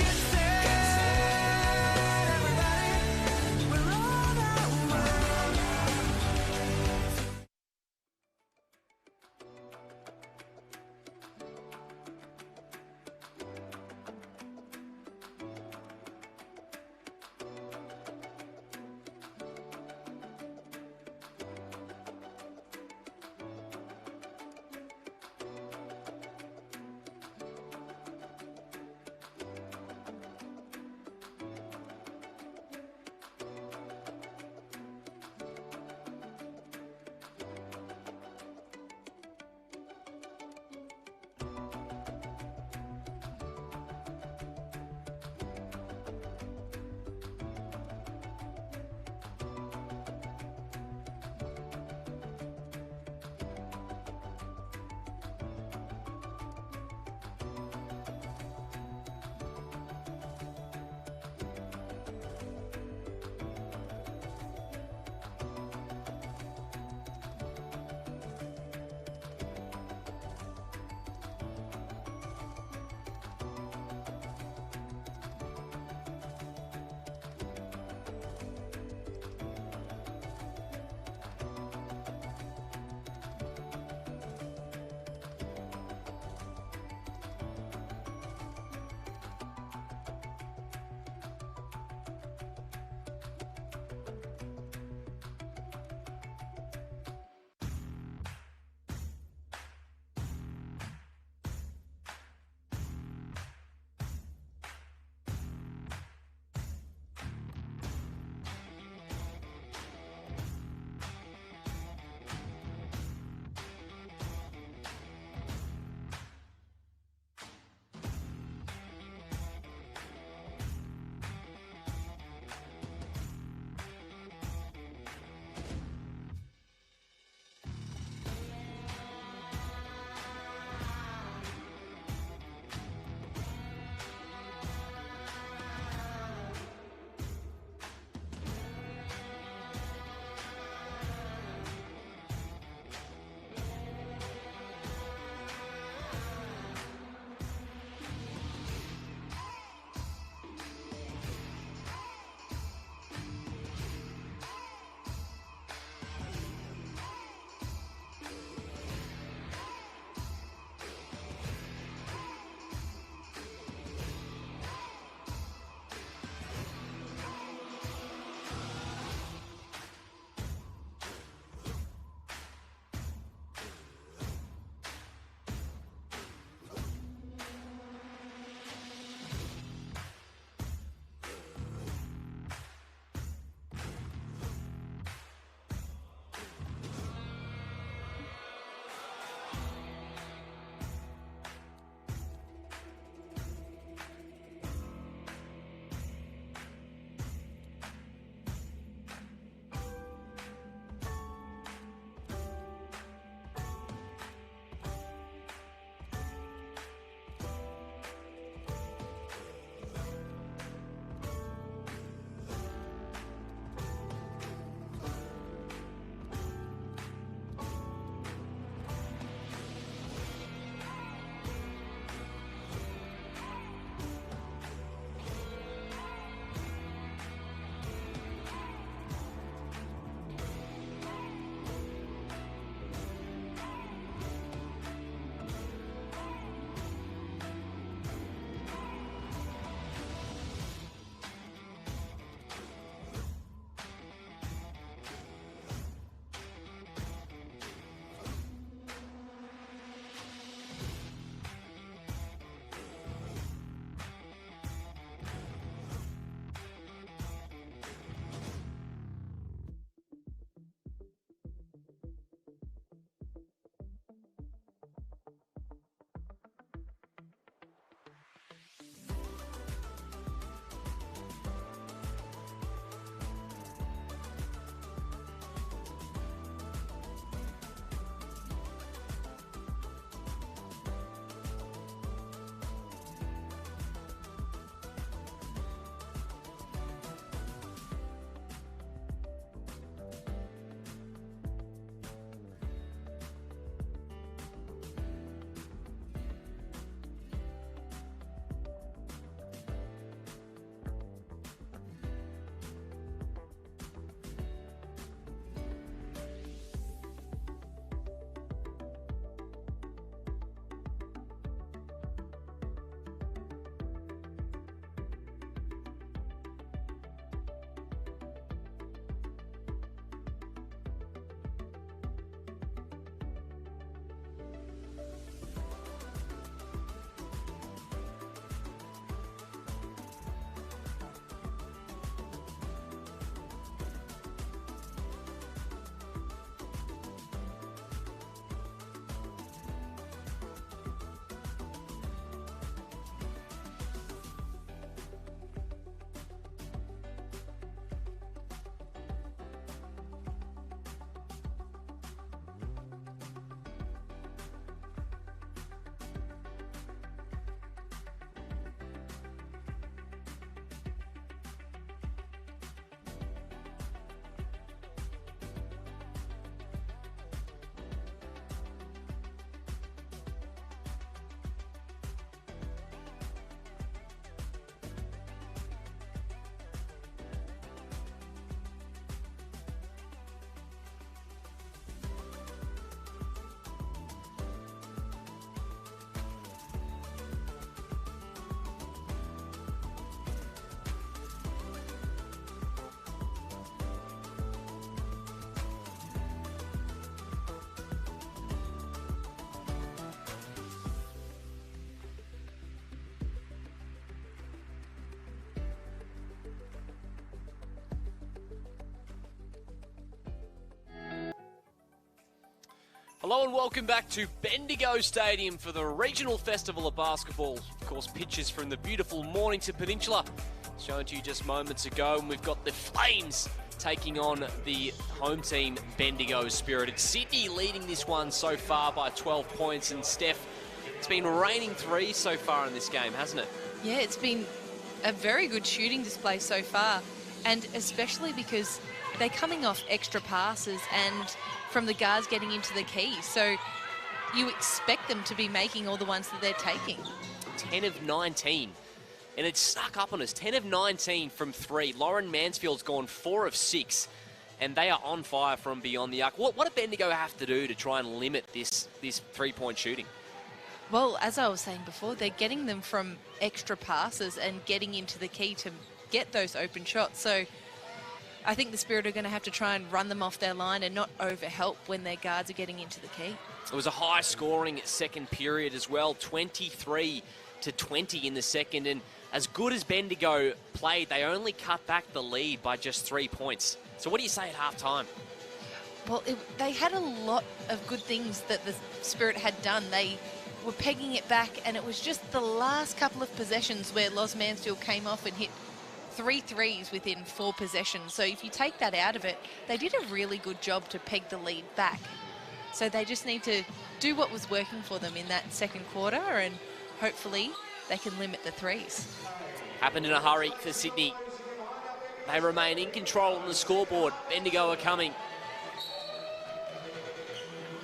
Hello and welcome back to Bendigo Stadium for the Regional Festival of Basketball. Of course, pictures from the beautiful Mornington Peninsula shown to you just moments ago, and we've got the Flames taking on the home team Bendigo Spirit. It's Sydney leading this one so far by 12 points, and Steph, it's been raining threes so far in this game, hasn't it? Yeah, it's been a very good shooting display so far, and especially because they're coming off extra passes and from the guards getting into the key. So you expect them to be making all the ones that they're taking. 10 of 19. And it's snuck up on us. 10 of 19 from three. Lauren Mansfield's gone 4 of 6. And they are on fire from beyond the arc. What do Bendigo have to do to try and limit this three-point shooting? Well, as I was saying before, they're getting them from extra passes and getting into the key to get those open shots. So I think the Spirit are going to have to try and run them off their line and not overhelp when their guards are getting into the key. It was a high-scoring second period as well, 23-20 in the second. And as good as Bendigo played, they only cut back the lead by just 3 points. So what do you say at half-time? Well, they had a lot of good things that the Spirit had done. They were pegging it back, and it was just the last couple of possessions where Los Mansfield came off and hit 3 threes within 4 possessions. So if you take that out of it, they did a really good job to peg the lead back. So they just need to do what was working for them in that second quarter, and hopefully they can limit the threes. Happened in a hurry for Sydney. They remain in control on the scoreboard. Bendigo are coming.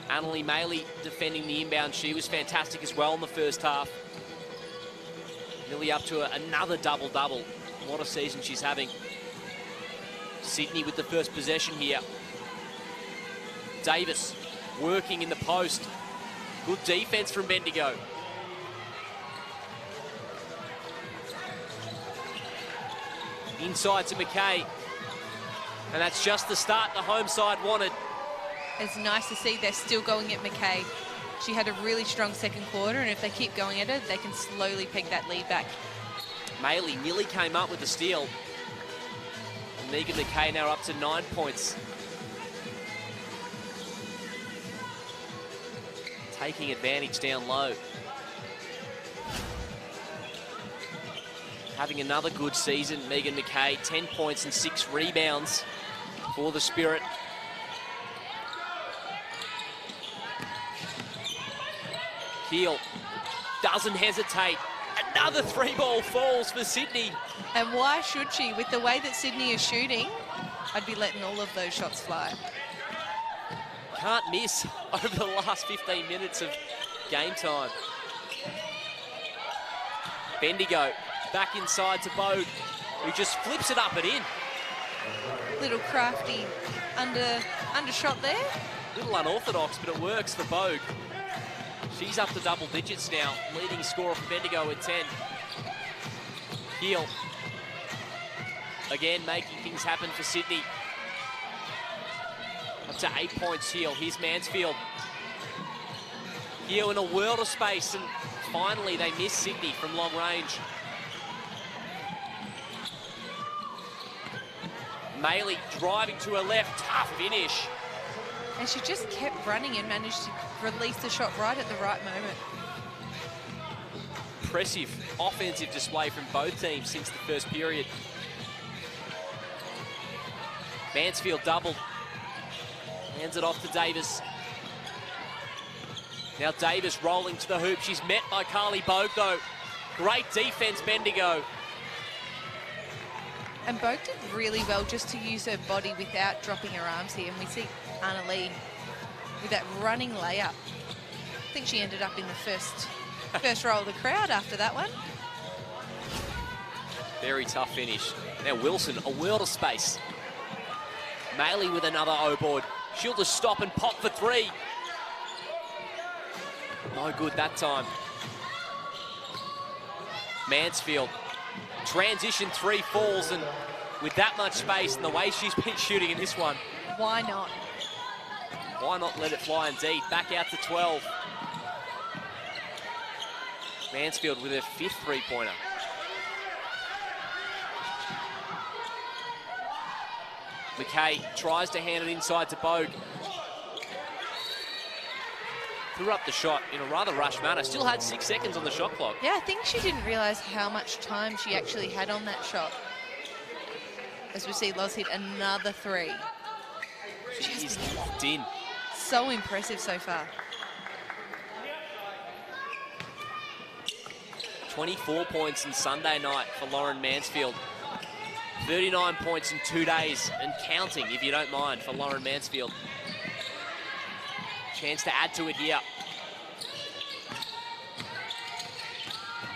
Annalie Maley defending the inbound. She was fantastic as well in the first half. Nearly up to another double-double. What a season she's having. Sydney with the first possession here. Davis working in the post. Good defense from Bendigo. Inside to McKay. And that's just the start the home side wanted. It's nice to see they're still going at McKay. She had a really strong second quarter, and if they keep going at it, they can slowly peg that lead back. Maley nearly came up with the steal. And Megan McKay now up to 9 points. Taking advantage down low. Having another good season, Megan McKay, 10 points and 6 rebounds for the Spirit. Keel doesn't hesitate. Another 3-ball falls for Sydney. And why should she? With the way that Sydney is shooting, I'd be letting all of those shots fly. Can't miss over the last 15 minutes of game time. Bendigo back inside to Bogue, who just flips it up and in. Little crafty undershot there. Little unorthodox, but it works for Bogue. She's up to double digits now, leading scorer for Bendigo at 10. Heel. Again, making things happen for Sydney. Up to 8 points, Heel. Here's Mansfield. Heel in a world of space, and finally they miss Sydney from long range. Maley driving to her left, tough finish. And she just kept running and managed to release the shot right at the right moment. Impressive offensive display from both teams since the first period. Mansfield doubled. Hands it off to Davis. Now Davis rolling to the hoop. She's met by Carly Bogue though. Great defense, Bendigo. And Bogue did really well just to use her body without dropping her arms here. And we see Anna Lee with that running layup. I think she ended up in the first row of the crowd after that one. Very tough finish. Now Wilson, a world of space. Maley with another O-board. She'll just stop and pop for 3. No good that time. Mansfield. Transition 3 falls, and with that much space and the way she's been shooting in this one. Why not? Why not let it fly indeed? Back out to 12. Mansfield with her 5th three-pointer. McKay tries to hand it inside to Bogue. threw up the shot in a rather rushed manner. Still had 6 seconds on the shot clock. Yeah, I think she didn't realise how much time she actually had on that shot. As we see Loz hit another 3. She's locked in. So impressive so far. 24 points on Sunday night for Lauren Mansfield. 39 points in 2 days and counting, if you don't mind, for Lauren Mansfield. Chance to add to it here.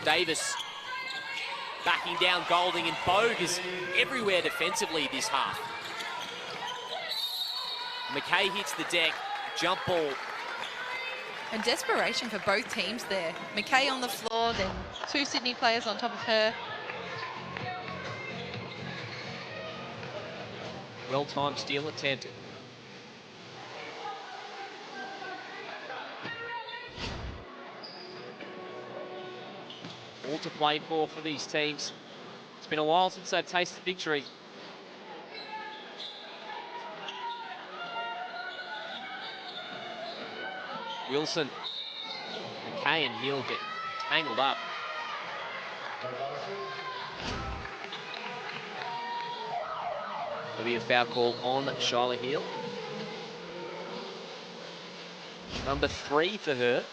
Davis backing down Golding, and Bogue is everywhere defensively this half. McKay hits the deck, jump ball. And desperation for both teams there. McKay on the floor, then 2 Sydney players on top of her. Well-timed steal attempt. All to play for these teams. It's been a while since they've tasted victory. Wilson, McKay and Hill get tangled up. There'll be a foul call on Shyla Hill. Number 3 for her.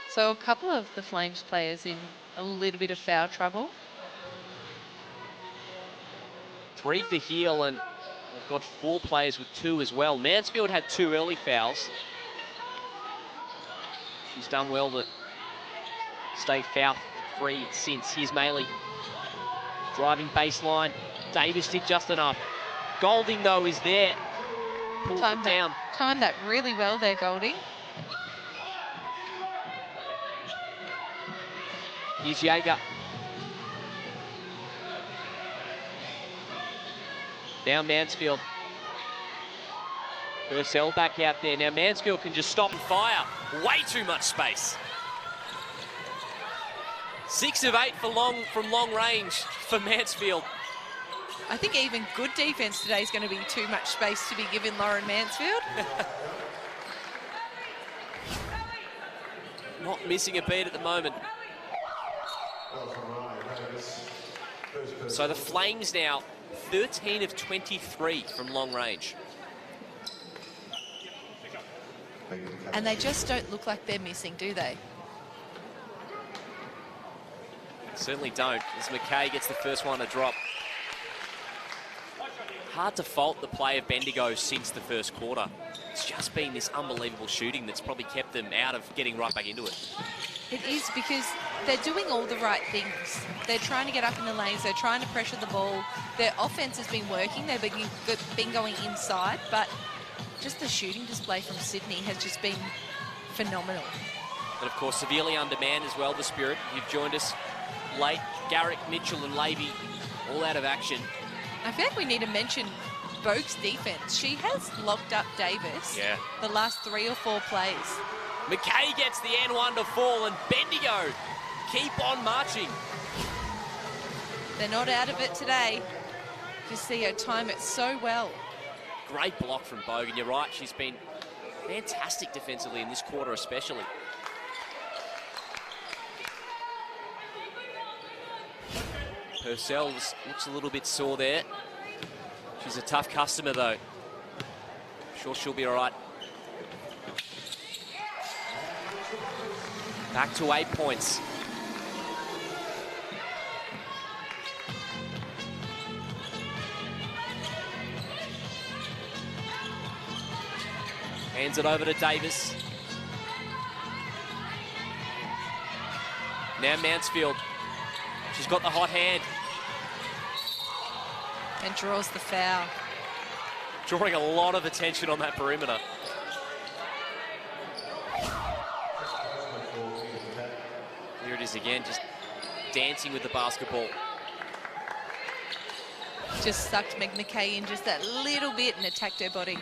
So a couple of the Flames players in a little bit of foul trouble. 3 for Heel, and they've got 4 players with 2 as well. Mansfield had 2 early fouls. She's done well to stay foul-free since. Here's Maley. Driving baseline. Davis did just enough. Golding, though, is there. Pulls it down. Timed that really well there, Golding. Here's Jaeger. Now Mansfield. Purcell back out there. Now Mansfield can just stop and fire. Way too much space. 6 of 8 from long range for Mansfield. I think even good defence today is going to be too much space to be given Lauren Mansfield. Not missing a beat at the moment. So the Flames now 13 of 23 from long range. And they just don't look like they're missing, do they? Certainly don't, as McKay gets the first one to drop. Hard to fault the play of Bendigo since the first quarter. It's just been this unbelievable shooting that's probably kept them out of getting right back into it. It is, because they're doing all the right things. They're trying to get up in the lanes. They're trying to pressure the ball. Their offense has been working. They've been going inside, but just the shooting display from Sydney has just been phenomenal. And, of course, severely undermanned as well, the Spirit. You've joined us late. Garrick, Mitchell and Levy all out of action. I feel like we need to mention Bogue's defense. She has locked up Davis the last 3 or 4 plays. McKay gets the N1 to fall, and Bendigo keep on marching. They're not out of it today. Just see her time it so well. Great block from Bogue, and you're right, she's been fantastic defensively in this quarter especially. Purcell looks a little bit sore there. She's a tough customer, though. I'm sure she'll be all right. Back to 8 points. Hands it over to Davis. Now Mansfield. She's got the hot hand. And draws the foul. Drawing a lot of attention on that perimeter. Here it is again, just dancing with the basketball. Just sucked Meg McKay in just that little bit and attacked her body.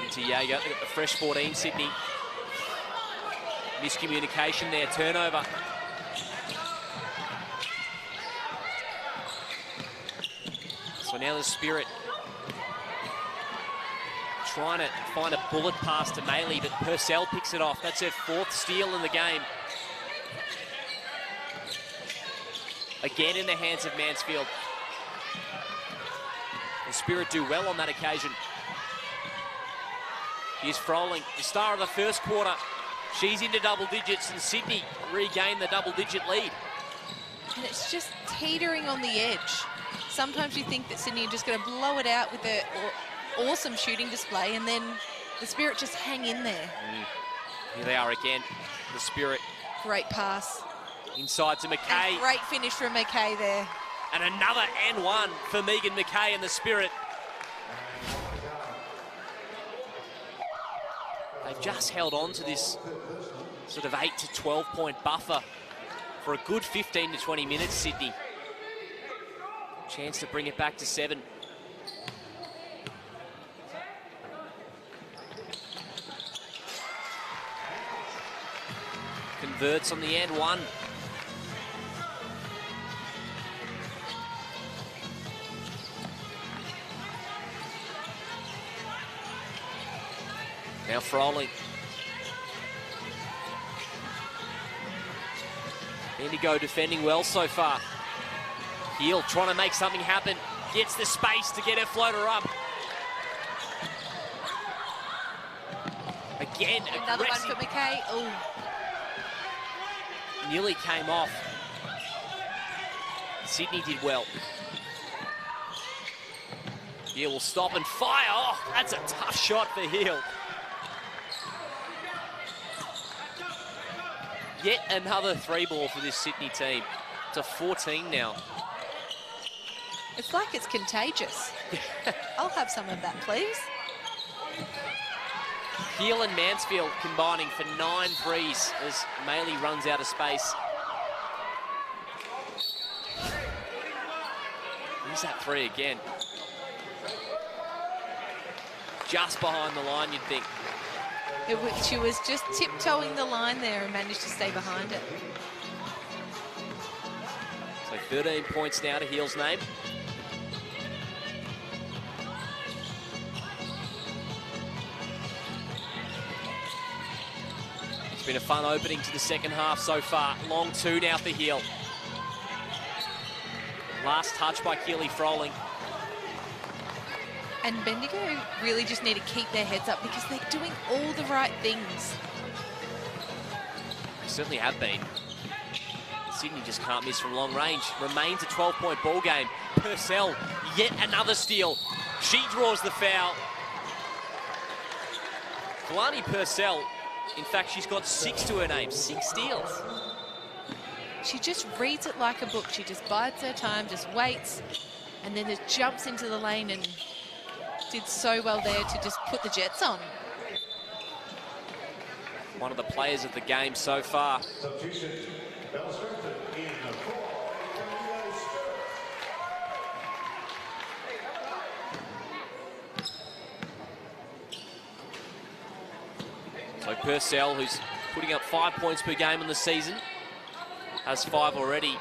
Into Jaeger, they've got the fresh 14, Sydney. Miscommunication there, turnover. So now the Spirit trying to find a bullet pass to Maley, but Purcell picks it off. That's her 4th steal in the game. Again in the hands of Mansfield. The Spirit do well on that occasion. Here's Froling, the star of the first quarter. She's into double digits, and Sydney regain the double-digit lead. And it's just teetering on the edge. Sometimes you think that Sydney are just going to blow it out with their awesome shooting display, and then the Spirit just hang in there. Here they are again, the Spirit. Great pass. Inside to McKay. And great finish from McKay there. And another and one for Megan McKay and the Spirit. They've just held on to this sort of 8 to 12 point buffer for a good 15 to 20 minutes, Sydney. Chance to bring it back to 7. Converts on the and one. Now Froling. Bendigo defending well so far. Heel trying to make something happen. Gets the space to get her floater up. Again, another aggressive. one for McKay. Oh, Nearly came off. Sydney did well. Heel will stop and fire. Oh, that's a tough shot for Heel. Yet another 3-ball for this Sydney team. To 14 now. it's like it's contagious. I'll have some of that, please. Heel and Mansfield combining for 9 threes as Maley runs out of space. Here's that 3 again. Just behind the line, you'd think. She was just tiptoeing the line there and managed to stay behind it. So 13 points now to Heel's name. It's been a fun opening to the second half so far. Long 2 now for Heel. Last touch by Keely Froling. And Bendigo really just need to keep their heads up because they're doing all the right things. They certainly have been. Sydney just can't miss from long range. Remains a 12-point ball game. Purcell, yet another steal. She draws the foul. Kalani Purcell, in fact, she's got 6 to her name, 6 steals. She just reads it like a book. She just bides her time, just waits, and then just jumps into the lane and did so well there to just put the Jets on. One of the players of the game so far. So Purcell, who's putting up 5 points per game in the season, has 5 already.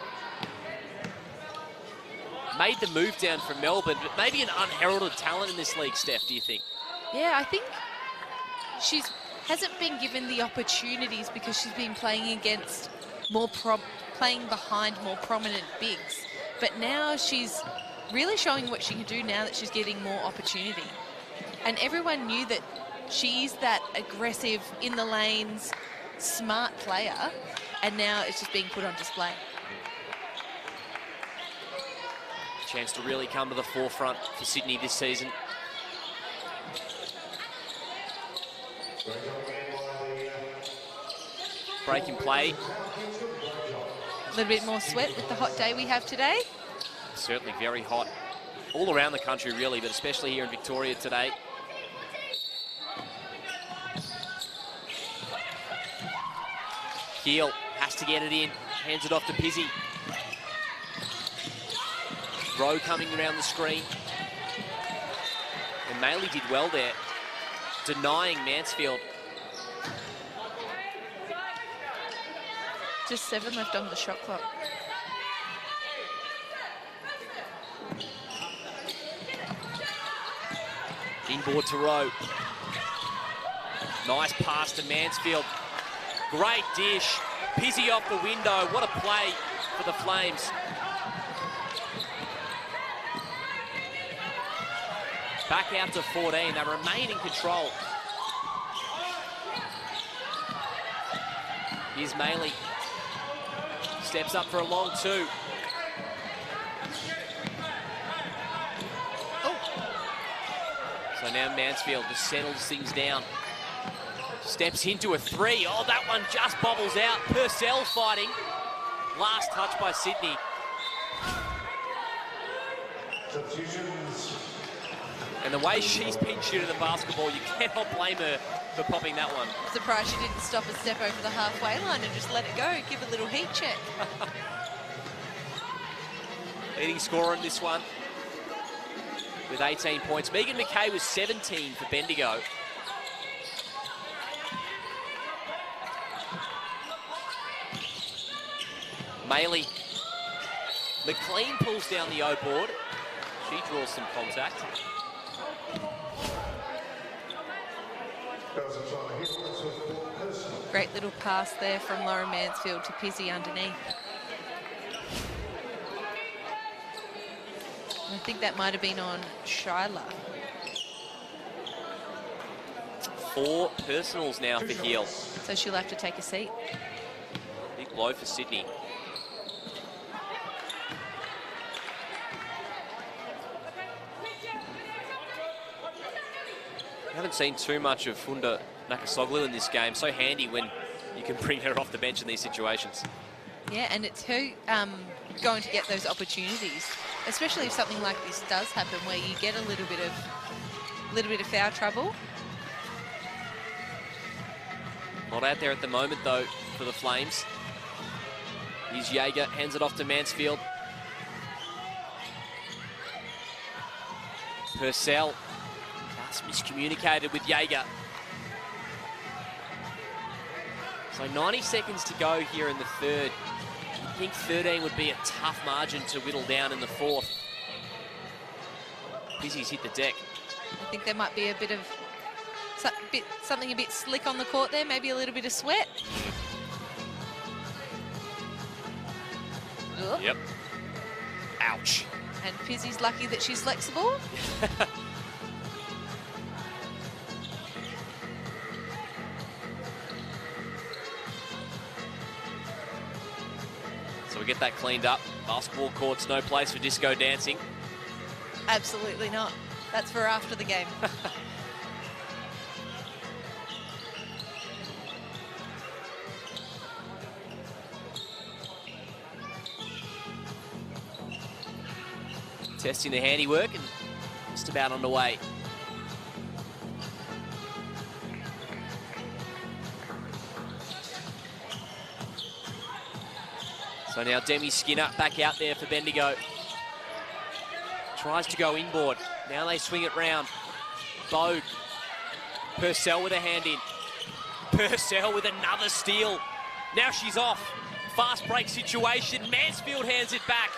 Made the move down from Melbourne, but maybe an unheralded talent in this league, Steph, do you think? Yeah, I think she hasn't been given the opportunities because she's been playing against playing behind more prominent bigs. But now she's really showing what she can do now that she's getting more opportunity. And everyone knew that she's that aggressive, in the lanes, smart player, and now it's just being put on display. Chance to really come to the forefront for Sydney this season. Break in play. A little bit more sweat with the hot day we have today. Certainly very hot. All around the country, really, but especially here in Victoria today. Heel has to get it in. Hands it off to Pizzi. Rowe coming around the screen. And Maley did well there, denying Mansfield. Just 7 left on the shot clock. Inboard to Rowe. Nice pass to Mansfield. Great dish. Pizzy off the window. What a play for the Flames. Back out to 14. They remain in control. Here's Maley. Steps up for a long two. So now Mansfield just settles things down. Steps into a three. Oh, that one just bobbles out. Purcell fighting. Last touch by Sydney. And the way she's been shooting the basketball, you cannot blame her for popping that one. I'm surprised she didn't stop and step over the halfway line and just let it go, give a little heat check. Leading scorer in this one with 18 points. Megan McKay was 17 for Bendigo. Maley. McLean pulls down the O board. She draws some contact. Great little pass there from Lauren Mansfield to Pizzy underneath. I think that might have been on Shyla. 4 personals now for Heel. So she'll have to take a seat. Big blow for Sydney. I haven't seen too much of Funda Nakasoglu in this game. So handy when you can bring her off the bench in these situations. Yeah, and it's her going to get those opportunities, especially if something like this does happen, where you get a little bit of foul trouble. Not out there at the moment though for the Flames. Here's Jaeger, hands it off to Mansfield. Purcell just miscommunicated with Jaeger. So 90 seconds to go here in the third. I think 13 would be a tough margin to whittle down in the fourth. Pizzy's hit the deck. I think there might be a bit of something a bit slick on the court there, maybe a little bit of sweat. Ugh. Yep. Ouch. And Pizzy's lucky that she's flexible. So we get that cleaned up. Basketball court's no place for disco dancing. Absolutely not. That's for after the game. Testing the handiwork and just about on the way. So now Demi Skinner back out there for Bendigo. Tries to go inboard. Now they swing it round. Bode. Purcell with a hand in. Purcell with another steal. Now she's off. Fast break situation. Mansfield hands it back.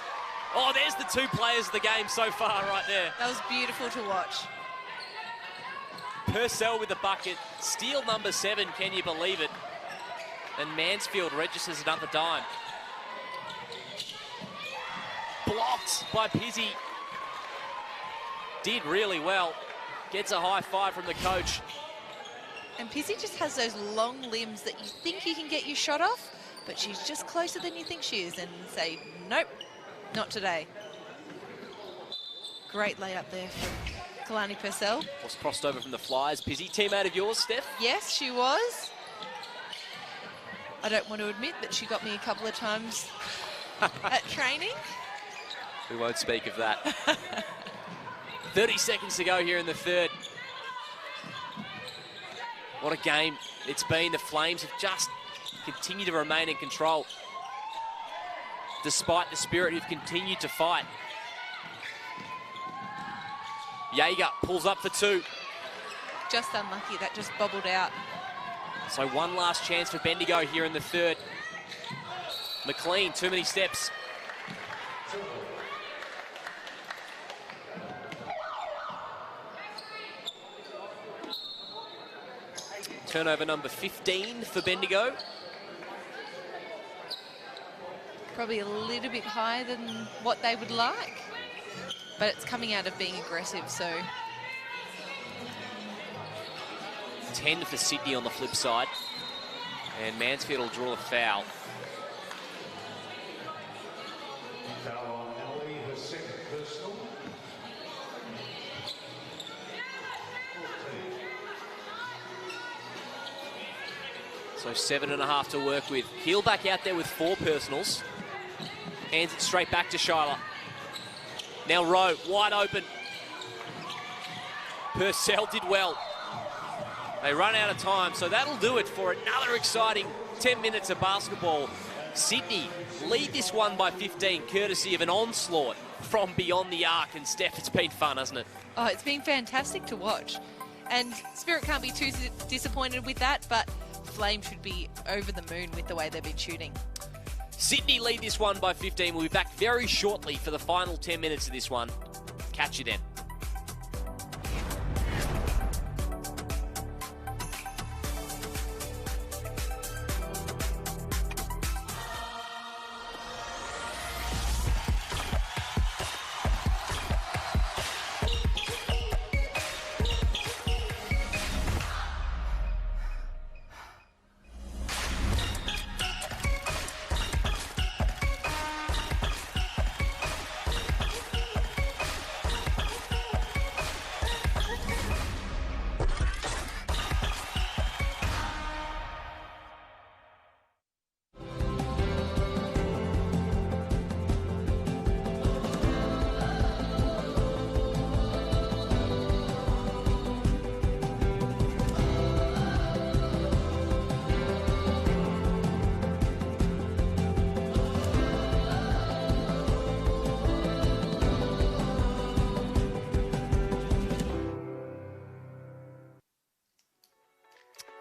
Oh, there's the 2 players of the game so far right there. That was beautiful to watch. Purcell with the bucket. Steal number 7, can you believe it? And Mansfield registers another dime. Blocked by Pizzy. Did really well. Gets a high five from the coach. And Pizzy just has those long limbs that you think you can get your shot off, but she's just closer than you think she is, and say, nope, not today. Great layup there from Kalani Purcell. Was crossed over from the Flyers. Pizzy, teammate of yours, Steph? Yes, she was. I don't want to admit that she got me a couple of times at training. We won't speak of that. 30 seconds to go here in the third. What a game it's been. The Flames have just continued to remain in control, despite the Spirit who've continued to fight. Jaeger pulls up for 2. Just unlucky, that just bobbled out. So one last chance for Bendigo here in the third. McLean, too many steps. Turnover number 15 for Bendigo. Probably a little bit higher than what they would like, but it's coming out of being aggressive, so. 10 for Sydney on the flip side. And Mansfield will draw a foul. So 7.5 to work with. Heel back out there with 4 personals. Hands it straight back to Shyla. Now Rowe, wide open. Purcell did well. They run out of time, so that'll do it for another exciting 10 minutes of basketball. Sydney lead this one by 15, courtesy of an onslaught from beyond the arc. And Steph, it's been fun, hasn't it? Oh, it's been fantastic to watch. And Spirit can't be too disappointed with that, but Flame should be over the moon with the way they've been shooting. Sydney lead this one by 15. We'll be back very shortly for the final 10 minutes of this one. Catch you then.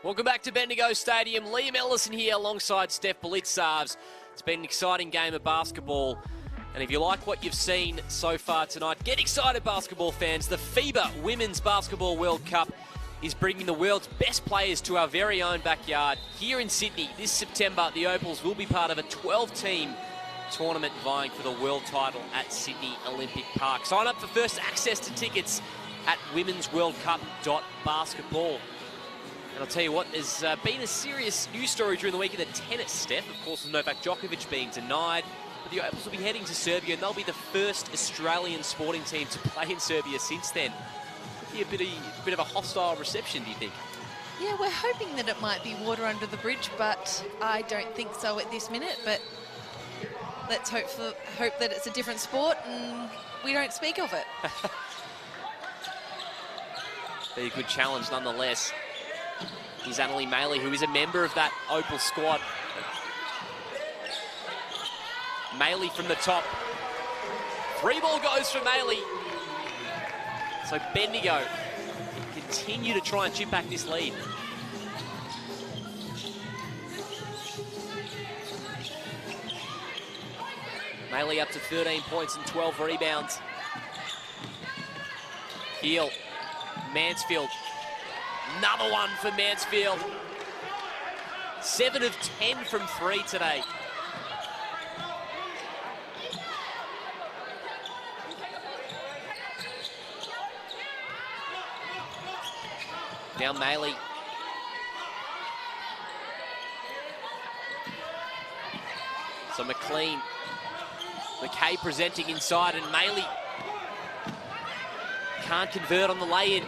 Welcome back to Bendigo Stadium. Liam Ellison here alongside Steph Blitzarves. It's been an exciting game of basketball. And if you like what you've seen so far tonight, get excited, basketball fans. The FIBA Women's Basketball World Cup is bringing the world's best players to our very own backyard. Here in Sydney this September, the Opals will be part of a 12-team tournament vying for the world title at Sydney Olympic Park. Sign up for first access to tickets at womensworldcup.basketball. And I'll tell you what, there's been a serious news story during the week in the tennis, Steph. Of course, with Novak Djokovic being denied. But the Opals will be heading to Serbia, and they'll be the first Australian sporting team to play in Serbia since then. Could be a bit of a hostile reception, do you think? Yeah, we're hoping that it might be water under the bridge, but I don't think so at this minute. But let's hope that it's a different sport and we don't speak of it. Be a good challenge nonetheless. Here's Annalie Maley, who is a member of that Opal squad. Maley from the top. 3 ball goes for Maley. So Bendigo continue to try and chip back this lead. Maley up to 13 points and 12 rebounds. Heel, Mansfield. Another one for Mansfield. 7 of 10 from 3 today. Now Maley. So McLean. McKay presenting inside, and Maley can't convert on the lay-in.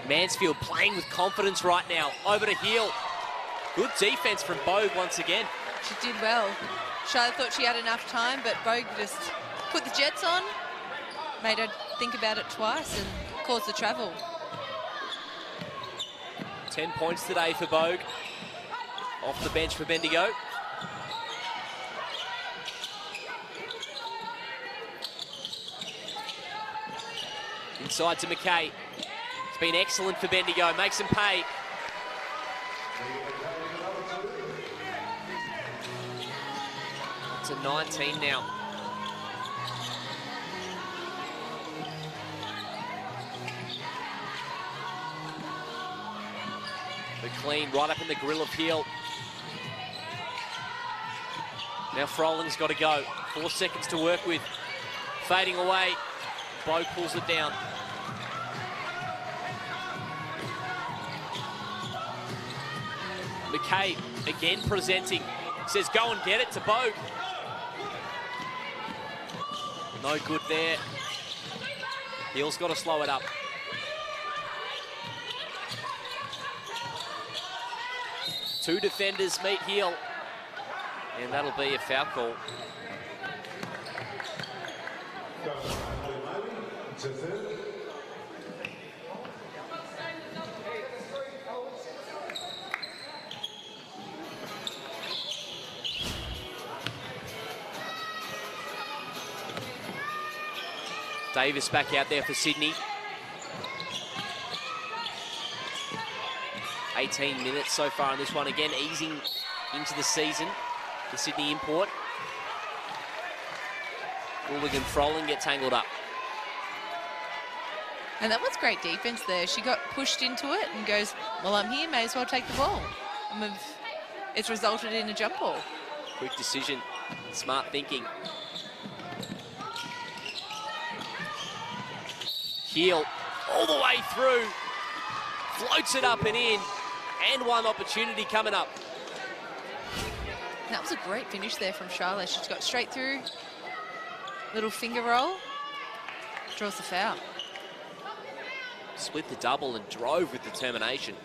Mansfield playing with confidence right now. Over to Heel. Good defense from Bogue once again. She did well. Charlotte thought she had enough time, but Bogue just put the jets on, made her think about it twice and caused the travel. 10 points today for Bogue. Off the bench for Bendigo. Inside to McKay. It's been excellent for Bendigo. Makes them pay. It's a 19 now. McLean right up in the grill of Hill. Now Froling's got to go. 4 seconds to work with. Fading away. Bow pulls it down. McKay again presenting. Says go and get it to Bogue. No good there. Hill's got to slow it up. Two defenders meet Hill. And that'll be a foul call. Davis back out there for Sydney. 18 minutes so far in this one. Again, easing into the season. The Sydney import. Woolwig and Froling get tangled up. And that was great defense there. She got pushed into it and goes, well, I'm here, may as well take the ball. And it's resulted in a jump ball. Quick decision, smart thinking. Heel all the way through, floats it up and in, and one opportunity coming up. That was a great finish there from Charlotte. She's got straight through, little finger roll, draws the foul. Split the double and drove with determination.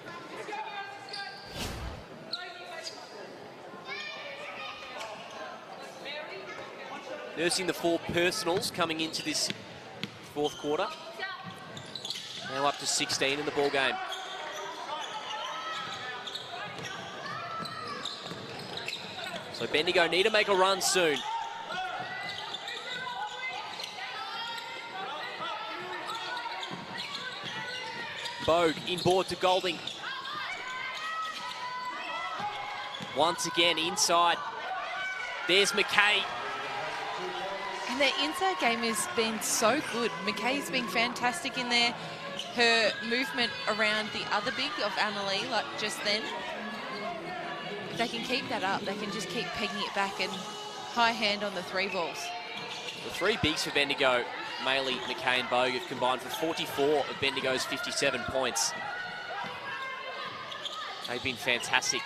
Nursing the 4 personals coming into this fourth quarter. Now up to 16 in the ball game. So Bendigo need to make a run soon. Bogue inboard to Golding. Once again inside. There's McKay. And their inside game has been so good. McKay's been fantastic in there. Her movement around the other big of Annalee, like just then. If they can keep that up, they can just keep pegging it back and high hand on the 3 balls. The 3 bigs for Bendigo, Maley, McKay and Bogue, have combined for 44 of Bendigo's 57 points. They've been fantastic.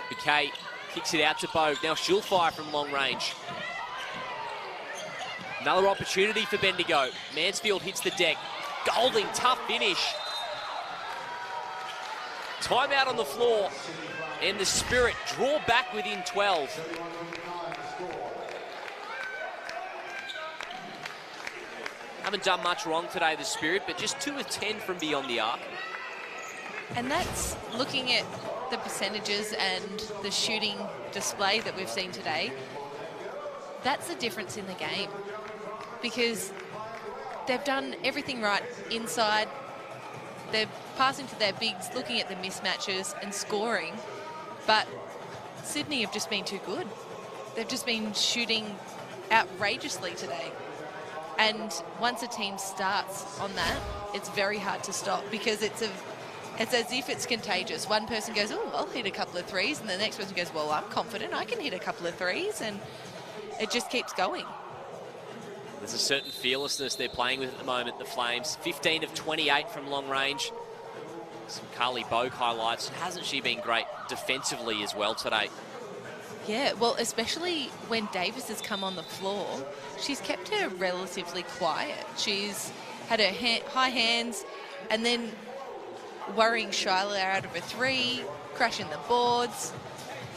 McKay kicks it out to Bogue. Now she'll fire from long range. Another opportunity for Bendigo. Mansfield hits the deck. Golding, tough finish. Timeout on the floor. And the Spirit draw back within 12. Haven't done much wrong today, the Spirit, but just 2 of 10 from beyond the arc. And that's looking at the percentages and the shooting display that we've seen today. That's the difference in the game, because they've done everything right inside. They're passing to their bigs, looking at the mismatches and scoring, but Sydney have just been too good. They've just been shooting outrageously today. And once a team starts on that, it's very hard to stop, because it's as if it's contagious. One person goes, oh, I'll hit a couple of threes, and the next person goes, well, I'm confident I can hit a couple of threes, and it just keeps going. There's a certain fearlessness they're playing with at the moment, the Flames. 15 of 28 from long range. Some Carly Bogue highlights. Hasn't she been great defensively as well today? Yeah, well, especially when Davis has come on the floor, she's kept her relatively quiet. She's had her high hands, and then worrying Shyla out of a 3, crashing the boards.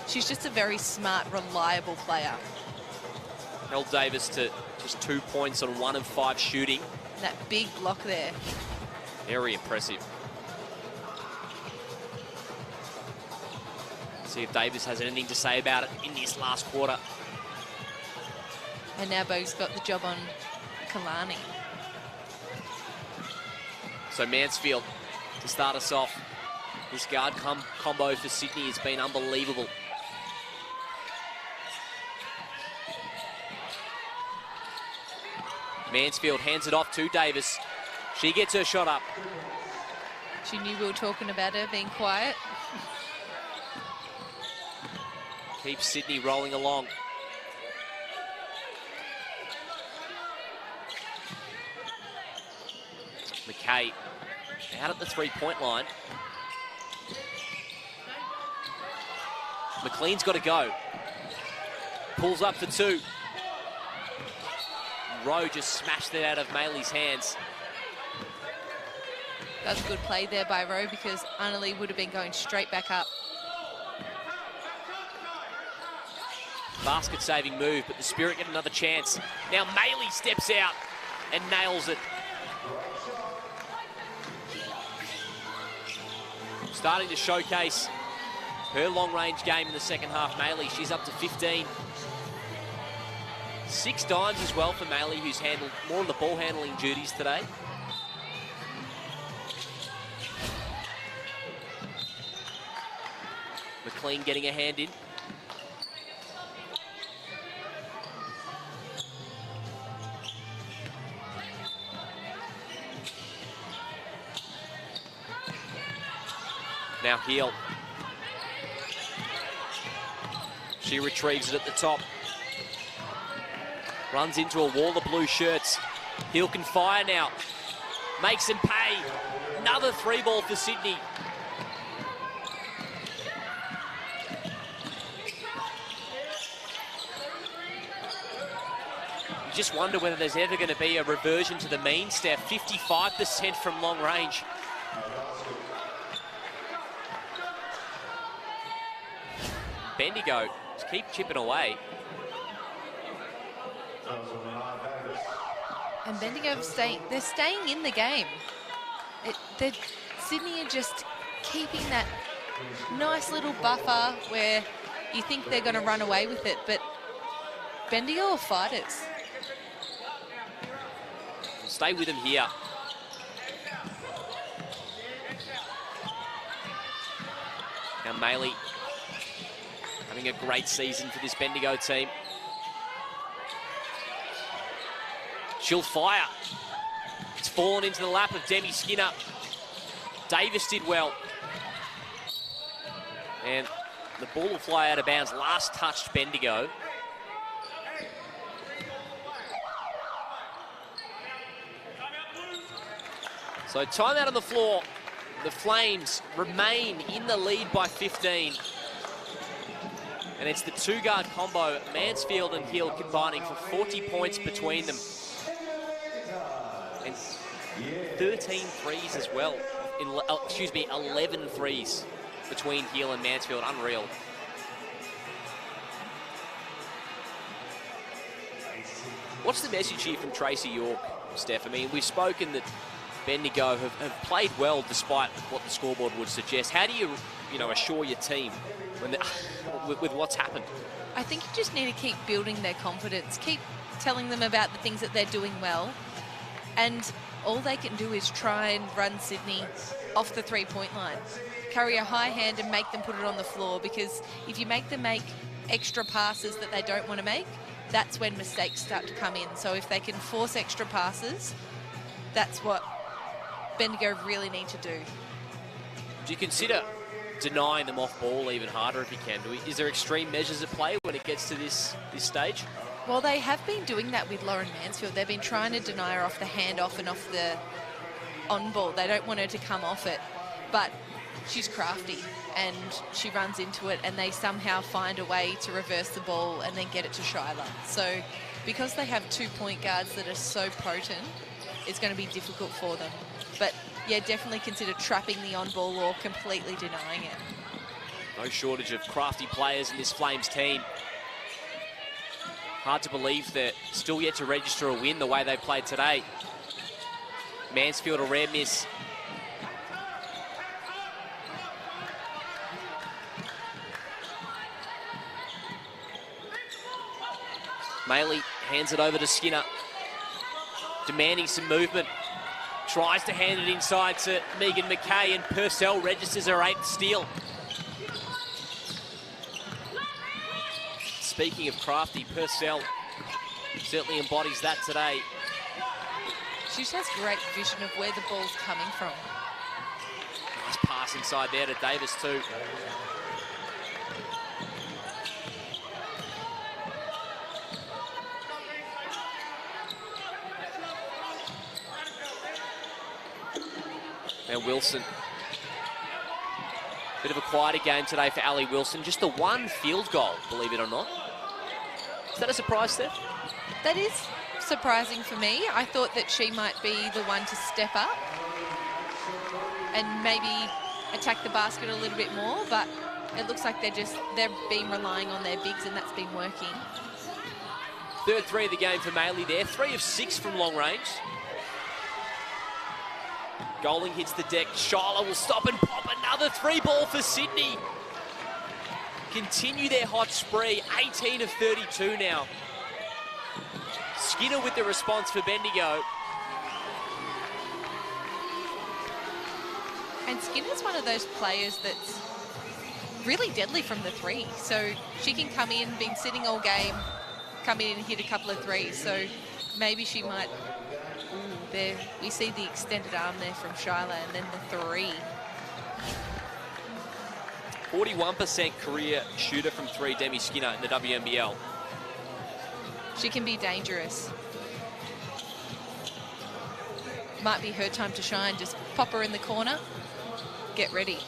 She's just a very smart, reliable player. Held Davis to just 2 points on 1 of 5 shooting. That big block there. Very impressive. See if Davis has anything to say about it in this last quarter. And now Bogue's got the job on Kalani. So Mansfield to start us off. This guard combo for Sydney has been unbelievable. Mansfield hands it off to Davis. She gets her shot up. She knew we were talking about her being quiet. Keeps Sydney rolling along. McKay out at the three-point line. McLean's got to go. Pulls up for two. Rowe just smashed it out of Maley's hands. That's a good play there by Rowe because Annalie would have been going straight back up. Basket-saving move, but the Spirit get another chance. Now Maley steps out and nails it. Starting to showcase her long-range game in the second half. Maley, she's up to 15. 6 dimes as well for Maley, who's handled more of the ball handling duties today. McLean getting a hand in. Now Heel. She retrieves it at the top. Runs into a wall of blue shirts. Heel can fire now. Makes him pay. Another 3-ball for Sydney. You just wonder whether there's ever going to be a reversion to the mean, Steph. 55% from long range. Bendigo just keep chipping away. And Bendigo, they're staying in the game. Sydney are just keeping that nice little buffer where you think they're going to run away with it, but Bendigo are fighters. Stay with them here. Now Maley having a great season for this Bendigo team. She'll fire. It's fallen into the lap of Demi Skinner. Davis did well. And the ball will fly out of bounds. Last touched Bendigo. So timeout on the floor. The Flames remain in the lead by 15. And it's the two-guard combo, Mansfield and Hill combining for 40 points between them. And 13 threes as well. 11 threes between Hill and Mansfield. Unreal. What's the message here from Tracy York, Steph? I mean, we've spoken that Bendigo have played well despite what the scoreboard would suggest. How do you assure your team when with what's happened? I think you just need to keep building their confidence, keep telling them about the things that they're doing well, and all they can do is try and run Sydney off the three-point line. Carry a high hand and make them put it on the floor, because if you make them make extra passes that they don't want to make, that's when mistakes start to come in. So if they can force extra passes, that's what Bendigo really need to do. Do you consider denying them off ball even harder if you can? Is there extreme measures at play when it gets to this stage? Well, they have been doing that with Lauren Mansfield. They've been trying to deny her off the handoff and off the on ball. They don't want her to come off it, but she's crafty and she runs into it, and they somehow find a way to reverse the ball and then get it to Shyla. So because they have 2 point guards that are so potent, it's going to be difficult for them. But yeah, definitely consider trapping the on ball or completely denying it. No shortage of crafty players in this Flames team. Hard to believe they're still yet to register a win the way they played today. Mansfield, a rare miss. Maley hands it over to Skinner, demanding some movement. Tries to hand it inside to Megan McKay, and Purcell registers her 8th steal. Speaking of crafty, Purcell certainly embodies that today. She just has great vision of where the ball's coming from. Nice pass inside there to Davis too. Now Wilson. Bit of a quieter game today for Ali Wilson. Just the one field goal, believe it or not. Is that a surprise, Steph? That is surprising for me. I thought that she might be the one to step up and maybe attack the basket a little bit more, but it looks like they've been relying on their bigs, and that's been working. Third three of the game for Maley there. 3 of 6 from long range. Goaling hits the deck. Shyla will stop and pop another 3-ball for Sydney. Continue their hot spree. 18 of 32 now. Skinner with the response for Bendigo. And Skinner's one of those players that's really deadly from the three. So she can come in, been sitting all game, come in and hit a couple of threes. So maybe she might... Ooh, there we see the extended arm there from Shyla, and then the three. 41% career shooter from three, Demi Skinner in the WNBL. She can be dangerous. Might be her time to shine. Just pop her in the corner. Get ready.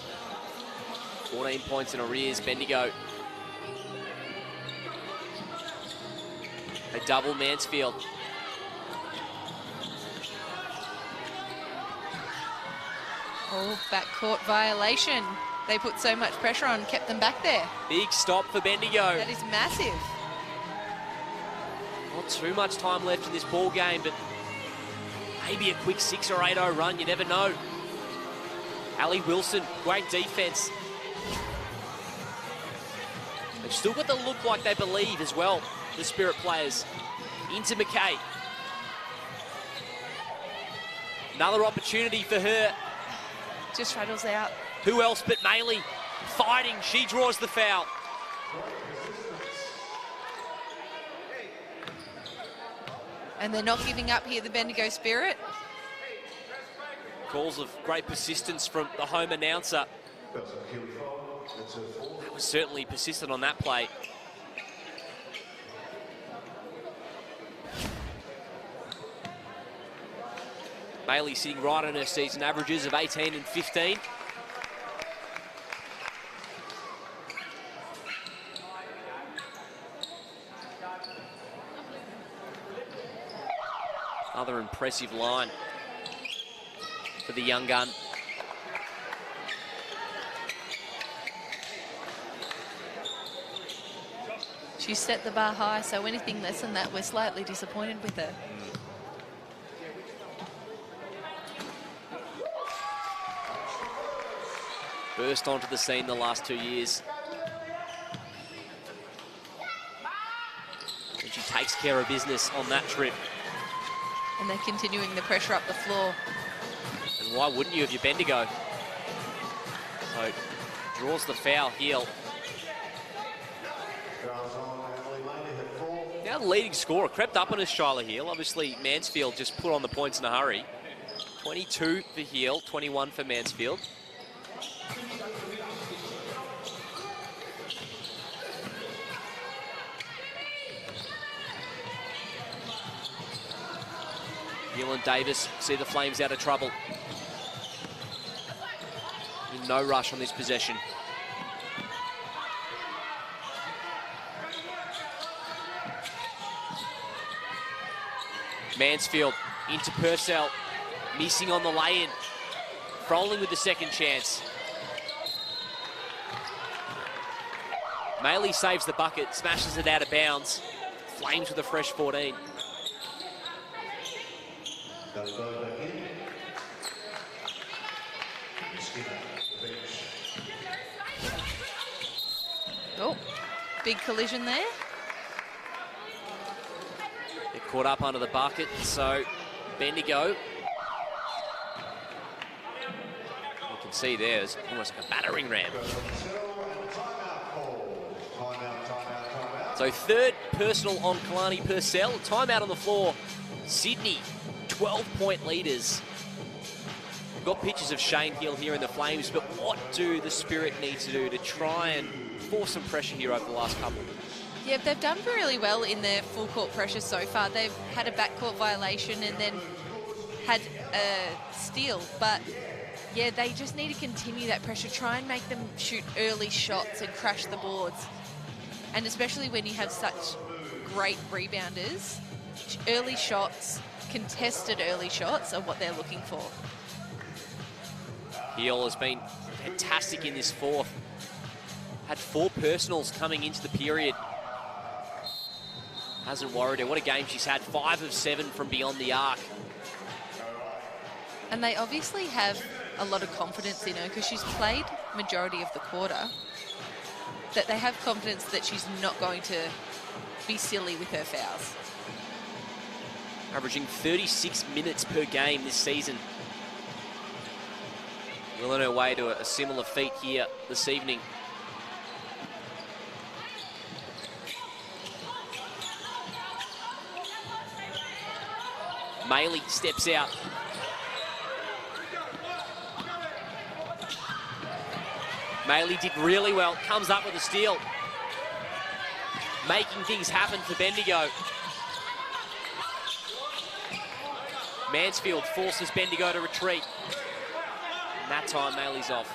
14 points in arrears, Bendigo. They double Mansfield. Oh, backcourt violation. They put so much pressure on, kept them back there. Big stop for Bendigo. That is massive. Not too much time left in this ball game, but maybe a quick 6 or 8-0 run, you never know. Ali Wilson, great defense. They've still got the look like they believe as well, the Spirit players. Into McKay. Another opportunity for her. Just rattles out. Who else but Maley fighting? She draws the foul. And they're not giving up here, the Bendigo Spirit. Calls of great persistence from the home announcer. That was certainly persistent on that play. Maley sitting right on her season averages of 18 and 15. Another impressive line for the young gun. She set the bar high, so anything less than that, we're slightly disappointed with her. Burst onto the scene the last 2 years. And she takes care of business on that trip. And they're continuing the pressure up the floor. And why wouldn't you if you're Bendigo? So, draws the foul, Heel. Now the leading scorer crept up on his Shyla Heel. Obviously, Mansfield just put on the points in a hurry. 22 for Heel, 21 for Mansfield. Heel and Davis see the Flames out of trouble. In no rush on this possession. Mansfield into Purcell, missing on the lay-in. Froling with the second chance. Maley saves the bucket, smashes it out of bounds. Flames with a fresh 14. Oh, big collision there. They're caught up under the bucket, so Bendigo. You can see there's almost like a battering ram. So third personal on Kalani Purcell. Timeout on the floor. Sydney, 12-point leaders. We've got pictures of Shane Hill here in the Flames, but what do the Spirit need to do to try and force some pressure here over the last couple? Yeah, they've done really well in their full court pressure so far. They've had a backcourt violation and then had a steal, but yeah, they just need to continue that pressure, try and make them shoot early shots and crash the boards. And especially when you have such great rebounders, early shots, contested early shots are what they're looking for. Hill has been fantastic in this fourth. Had 4 personals coming into the period. Hasn't worried her. What a game she's had. 5 of 7 from beyond the arc. And they obviously have a lot of confidence in her because she's played majority of the quarter. That they have confidence that she's not going to be silly with her fouls. Averaging 36 minutes per game this season. Well on her way to a similar feat here this evening. Maley steps out. Maley did really well, comes up with a steal. Making things happen for Bendigo. Mansfield forces Bendigo to retreat. And that time, Maley's off.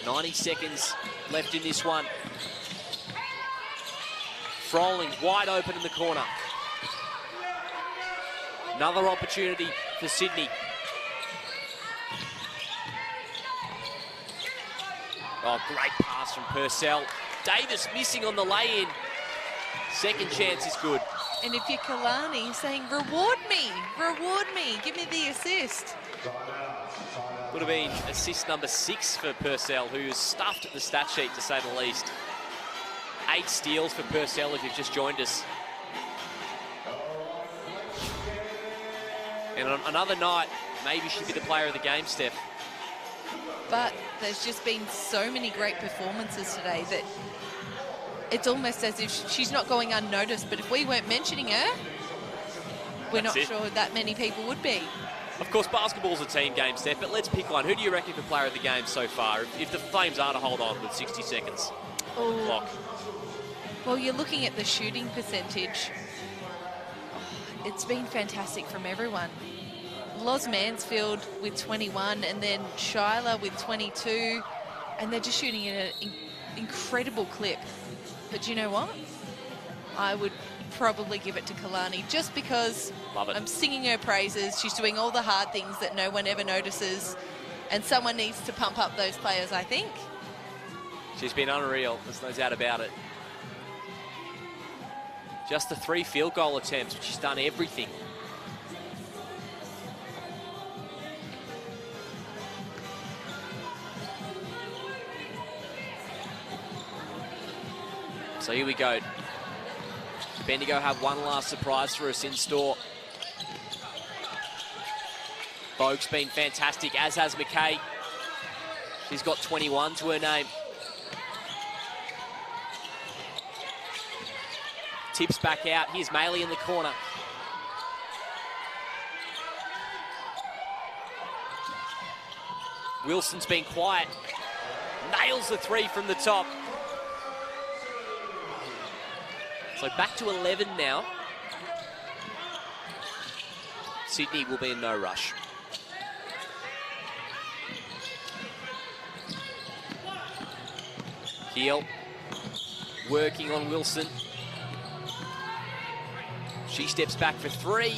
.90 seconds left in this one. Froling wide open in the corner. Another opportunity for Sydney. Oh, great pass from Purcell. Davis missing on the lay-in. Second chance is good. And if you're Kalani, saying, reward me, give me the assist. Would have been assist number 6 for Purcell, who's stuffed the stat sheet, to say the least. 8 steals for Purcell if you've just joined us. And on another night, maybe she'd be the player of the game, Steph. But there's just been so many great performances today that it's almost as if she's not going unnoticed, but if we weren't mentioning her, we're not sure that many people would be. Of course, basketball's a team game, Steph, but let's pick one. Who do you reckon for player of the game so far, if the Flames are to hold on with 60 seconds on the clock? Well, you're looking at the shooting percentage. It's been fantastic from everyone. Loz Mansfield with 21 and then Shyla with 22, and they're just shooting at an incredible clip. But you know what? I would probably give it to Kalani just because I'm singing her praises. She's doing all the hard things that no one ever notices, and someone needs to pump up those players, I think. She's been unreal, there's no doubt about it. Just the 3 field goal attempts, but she's done everything. So here we go. Bendigo have one last surprise for us in store. Bogue's been fantastic, as has McKay. She's got 21 to her name. Tips back out. Here's Maley in the corner. Wilson's been quiet. Nails the 3 from the top. So back to 11 now. Sydney will be in no rush. Heel working on Wilson. She steps back for 3.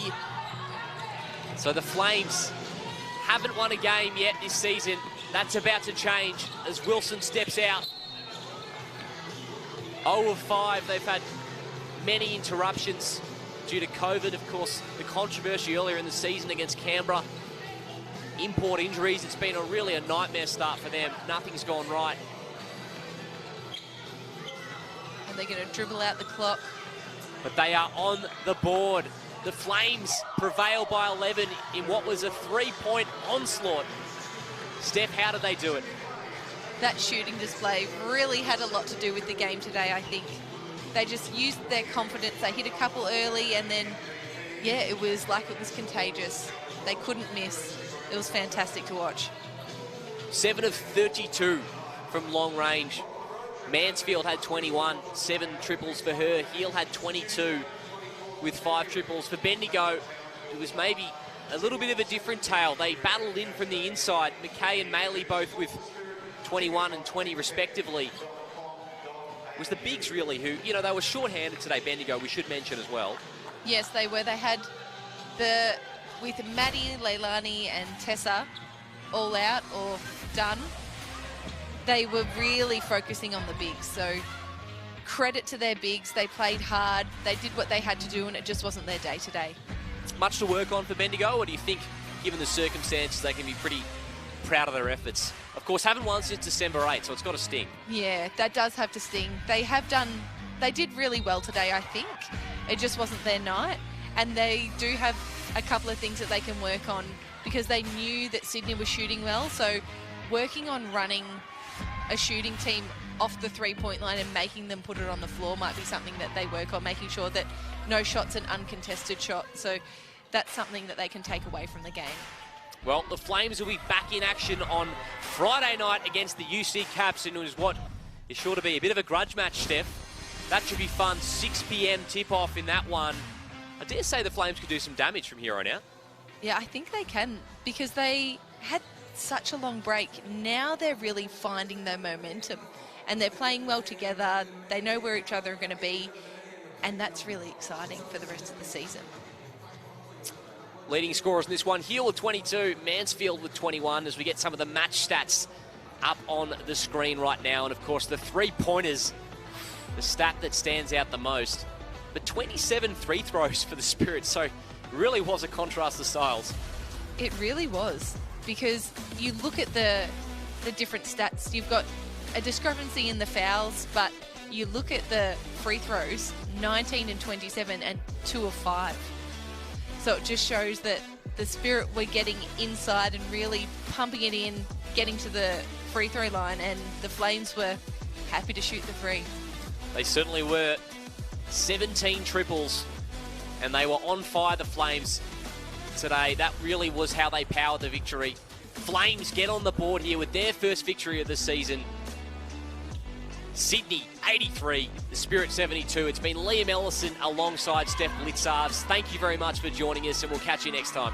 So the Flames haven't won a game yet this season. That's about to change as Wilson steps out. 0 of 5. They've had many interruptions due to COVID. Of course, the controversy earlier in the season against Canberra. Import injuries. It's been really a nightmare start for them. Nothing's gone right. And they're going to dribble out the clock. But they are on the board. The Flames prevail by 11 in what was a 3-point onslaught. Steph, how did they do it? that shooting display really had a lot to do with the game today, I think. They just used their confidence. They hit a couple early, and then, yeah, it was like it was contagious. They couldn't miss. It was fantastic to watch. 7 of 32 from long range. Mansfield had 21, 7 triples for her. Heel had 22 with 5 triples. For Bendigo, it was maybe a little bit of a different tale. They battled in from the inside. McKay and Maley both with 21 and 20 respectively. It was the bigs really who, you know, they were short-handed today, Bendigo, we should mention as well. Yes, they were. They had with Maddie, Leilani and Tessa all out or done, they were really focusing on the bigs. So credit to their bigs. They played hard. They did what they had to do, and it just wasn't their day today. Much to work on for Bendigo, or do you think, given the circumstances, they can be pretty proud of their efforts? Of course, haven't won since December 8, so it's got to sting. Yeah, that does have to sting. They did really well today, I think. It just wasn't their night. And they do have a couple of things that they can work on because they knew that Sydney was shooting well. So working on running a shooting team off the three-point line and making them put it on the floor might be something that they work on, making sure that no shot's an uncontested shot. So that's something that they can take away from the game. Well, the Flames will be back in action on Friday night against the UC Caps, and it was what is sure to be a bit of a grudge match, Steph. That should be fun. 6 p.m. tip-off in that one. I dare say the Flames could do some damage from here on out. Yeah, I think they can, because they had such a long break. Now they're really finding their momentum, and they're playing well together. They know where each other are going to be, and that's really exciting for the rest of the season. Leading scorers in this one, Heel with 22, Mansfield with 21, as we get some of the match stats up on the screen right now. And of course, the three-pointers, the stat that stands out the most. But 27 free throws for the Spirit, so it really was a contrast of styles. It really was, because you look at the different stats. You've got a discrepancy in the fouls, but you look at the free throws, 19 and 27 and 2 of 5. So it just shows that the Spirit were getting inside and really pumping it in, getting to the free throw line, and the Flames were happy to shoot the three. They certainly were. 17 triples, and they were on fire, the Flames, today. That really was how they powered the victory. Flames get on the board here with their first victory of the season. Sydney 83, the Spirit 72. It's been Liam Ellison alongside Steph Blitzarves. Thank you very much for joining us, and we'll catch you next time.